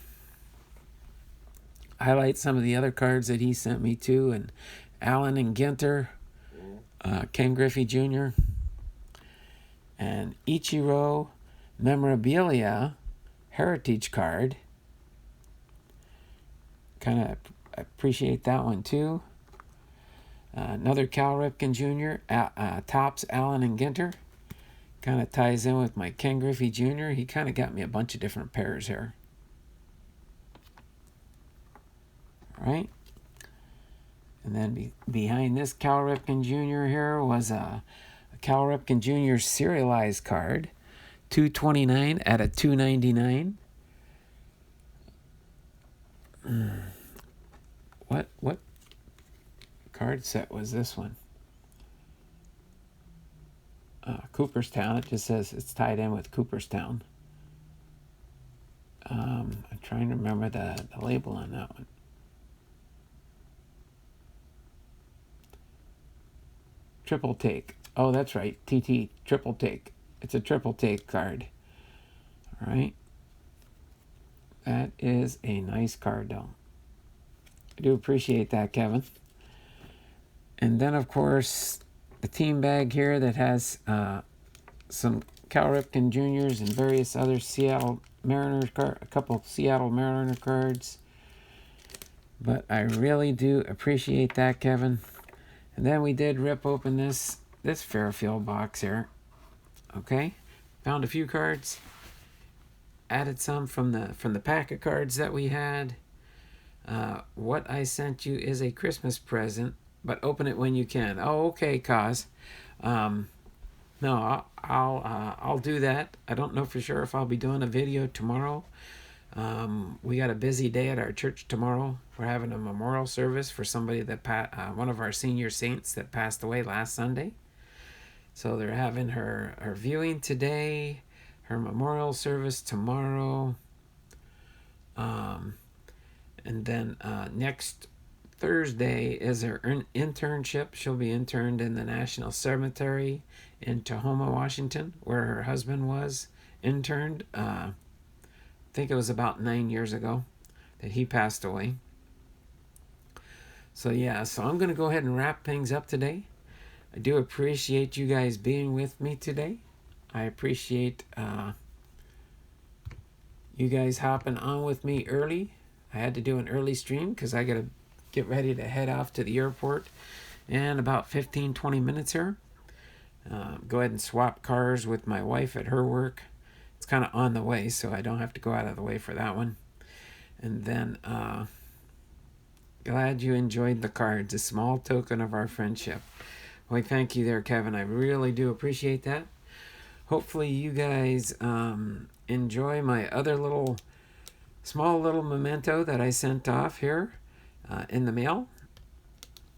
Highlight some of the other cards that he sent me too, and Allen and Ginter, Ken Griffey Jr., and Ichiro memorabilia heritage card. Kind of appreciate that one too. Another Cal Ripken Jr., Topps Allen and Ginter. Kind of ties in with my Ken Griffey Jr. He kind of got me a bunch of different pairs here. All right. And then behind this Cal Ripken Jr. here was a Cal Ripken Jr. serialized card. 229 out of 299. What card set was this one? Cooperstown. It just says it's tied in with Cooperstown. I'm trying to remember the label on that one. Triple take. Oh, that's right. TT. Triple take. It's a triple take card. All right. That is a nice card, though. I do appreciate that, Kevin. And then, of course, the team bag here that has some Cal Ripken Juniors and various other Seattle Mariners cards, a couple Seattle Mariner cards. But I really do appreciate that, Kevin. And then we did rip open this Fairfield box here. Okay, found a few cards. Added some from the pack of cards that we had. What I sent you is a Christmas present, but open it when you can. Oh, okay, Kaz. No, I'll do that. I don't know for sure if I'll be doing a video tomorrow. We got a busy day at our church tomorrow. We're having a memorial service for somebody that one of our senior saints that passed away last Sunday. So they're having her viewing today, her memorial service tomorrow, and then next Thursday is her internship. She'll be interned in the National Cemetery in Tahoma, Washington, where her husband was interned. I think it was about 9 years ago that he passed away. So yeah, so I'm going to go ahead and wrap things up today. I do appreciate you guys being with me today. I appreciate you guys hopping on with me early. I had to do an early stream because I got to get ready to head off to the airport in about 15-20 minutes here. Go ahead and swap cars with my wife at her work. It's kind of on the way, so I don't have to go out of the way for that one. And then, glad you enjoyed the cards, a small token of our friendship. Well, thank you there, Kevin. I really do appreciate that. hopefully you guys enjoy my other small little memento that I sent off here in the mail.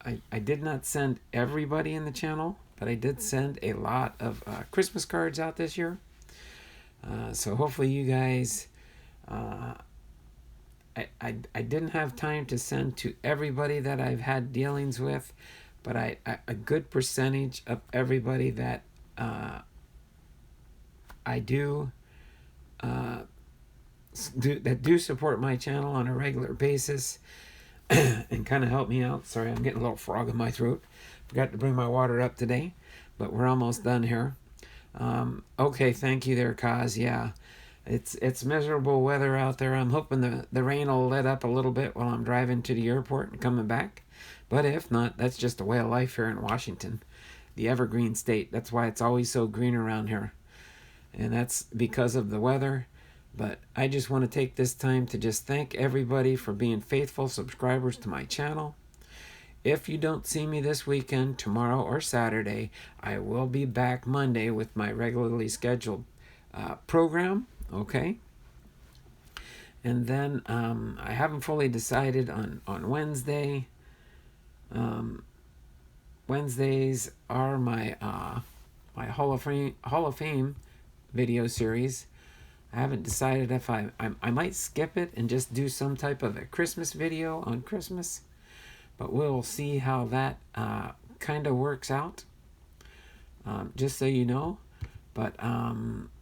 I did not send everybody in the channel, but I did send a lot of Christmas cards out this year. So hopefully you guys, I didn't have time to send to everybody that I've had dealings with, but a good percentage of everybody that I do support my channel on a regular basis and kind of help me out. Sorry, I'm getting a little frog in my throat. Forgot to bring my water up today, but we're almost done here. Okay, thank you there, Kaz. Yeah, it's miserable weather out there. I'm hoping the rain will let up a little bit while I'm driving to the airport and coming back. But if not, that's just the way of life here in Washington, the evergreen state. That's why it's always so green around here. And that's because of the weather. But I just want to take this time to just thank everybody for being faithful subscribers to my channel. If you don't see me this weekend, tomorrow or Saturday, I will be back Monday with my regularly scheduled program, okay? And then I haven't fully decided on Wednesday. Wednesdays are my my Hall of Fame video series. I haven't decided if I might skip it and just do some type of a Christmas video on Christmas, but we'll see how that kind of works out, just so you know. But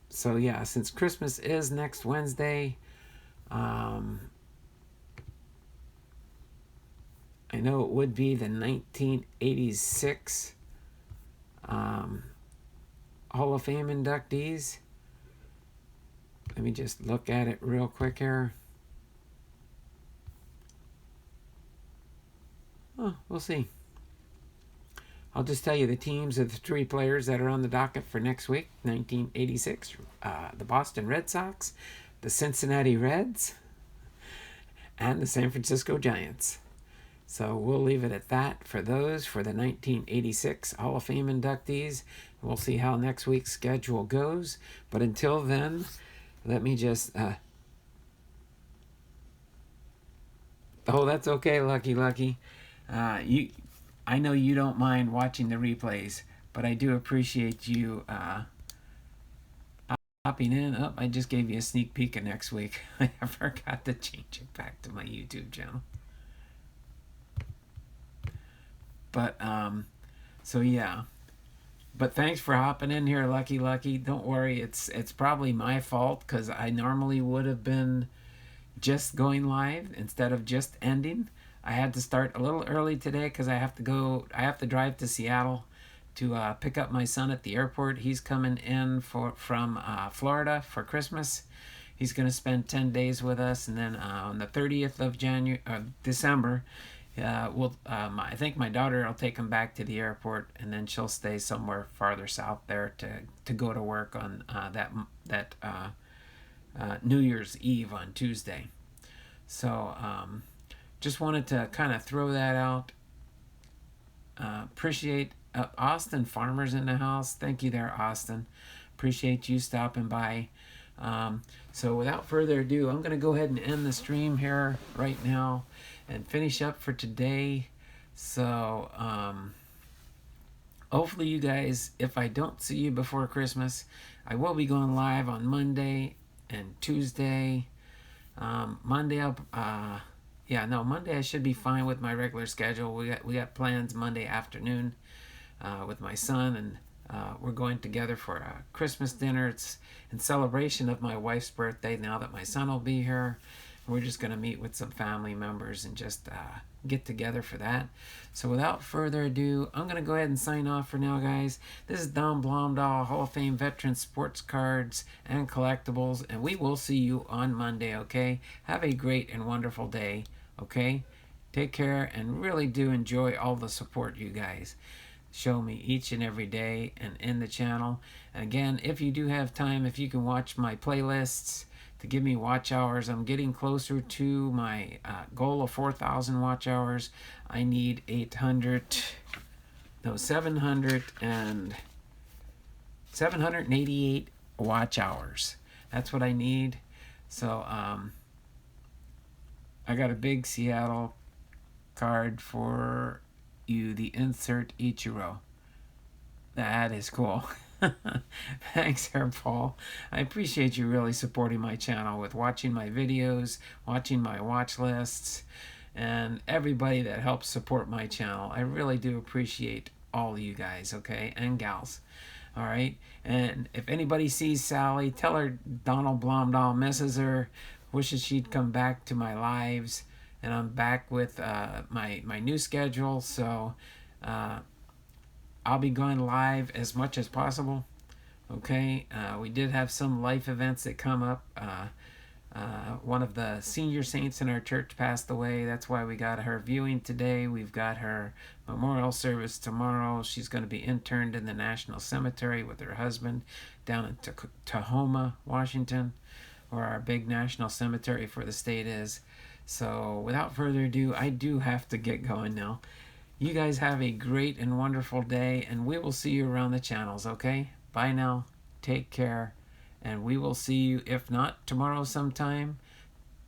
so yeah, since Christmas is next Wednesday, I know it would be the 1986 Hall of Fame inductees. Let me just look at it real quick here. Oh, we'll see. I'll just tell you the teams of the 3 players that are on the docket for next week. 1986, the Boston Red Sox, the Cincinnati Reds, and the San Francisco Giants. So we'll leave it at that for those, for the 1986 Hall of Fame inductees. We'll see how next week's schedule goes. But until then, let me just... oh, that's okay, Lucky. I know you don't mind watching the replays, but I do appreciate you hopping in. Oh, I just gave you a sneak peek of next week. I forgot to change it back to my YouTube channel. But, so yeah. But thanks for hopping in here, Lucky. Don't worry, it's probably my fault, because I normally would have been just going live instead of just ending. I had to start a little early today because I have to drive to Seattle to pick up my son at the airport. He's coming in from Florida for Christmas. He's going to spend 10 days with us, and then on the 30th of December, I think my daughter will take him back to the airport, and then she'll stay somewhere farther south there to go to work on that New Year's Eve on Tuesday. So just wanted to kind of throw that out. Appreciate Austin Farmers in the house. Thank you there, Austin. Appreciate you stopping by. So without further ado, I'm going to go ahead and end the stream here right now and finish up for today. So hopefully you guys, if I don't see you before Christmas, I will be going live on Monday and Tuesday. Monday Monday I should be fine with my regular schedule. We got plans Monday afternoon with my son, and we're going together for a Christmas dinner. It's in celebration of my wife's birthday now that my son will be here. We're just going to meet with some family members and just get together for that. So without further ado, I'm going to go ahead and sign off for now, guys. This is Don Blomdahl, Hall of Fame veteran sports cards and collectibles, and we will see you on Monday, okay? Have a great and wonderful day, okay? Take care, and really do enjoy all the support you guys show me each and every day and in the channel. And again, if you do have time, if you can watch my playlists to give me watch hours. I'm getting closer to my goal of 4,000 watch hours. I need 700 and 788 watch hours. That's what I need. So I got a big Seattle card for you, the insert Ichiro. That is cool. Thanks, Herb Paul. I appreciate you really supporting my channel with watching my videos, watching my watch lists, and everybody that helps support my channel. I really do appreciate all of you guys, okay, and gals. All right, and if anybody sees Sally, tell her Donald Blomdahl misses her, wishes she'd come back to my lives, and I'm back with my new schedule. So I'll be going live as much as possible. Okay, we did have some life events that come up. One of the senior saints in our church passed away. That's why we got her viewing today. We've got her memorial service tomorrow. She's going to be interned in the National Cemetery with her husband down in Tahoma, Washington, where our big national cemetery for the state is. So without further ado, I do have to get going now. You guys have a great and wonderful day, and we will see you around the channels, okay? Bye now. Take care. And we will see you, if not tomorrow sometime,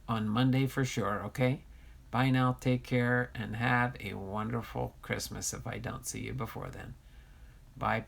on Monday for sure, okay? Bye now. Take care, and have a wonderful Christmas if I don't see you before then. Bye.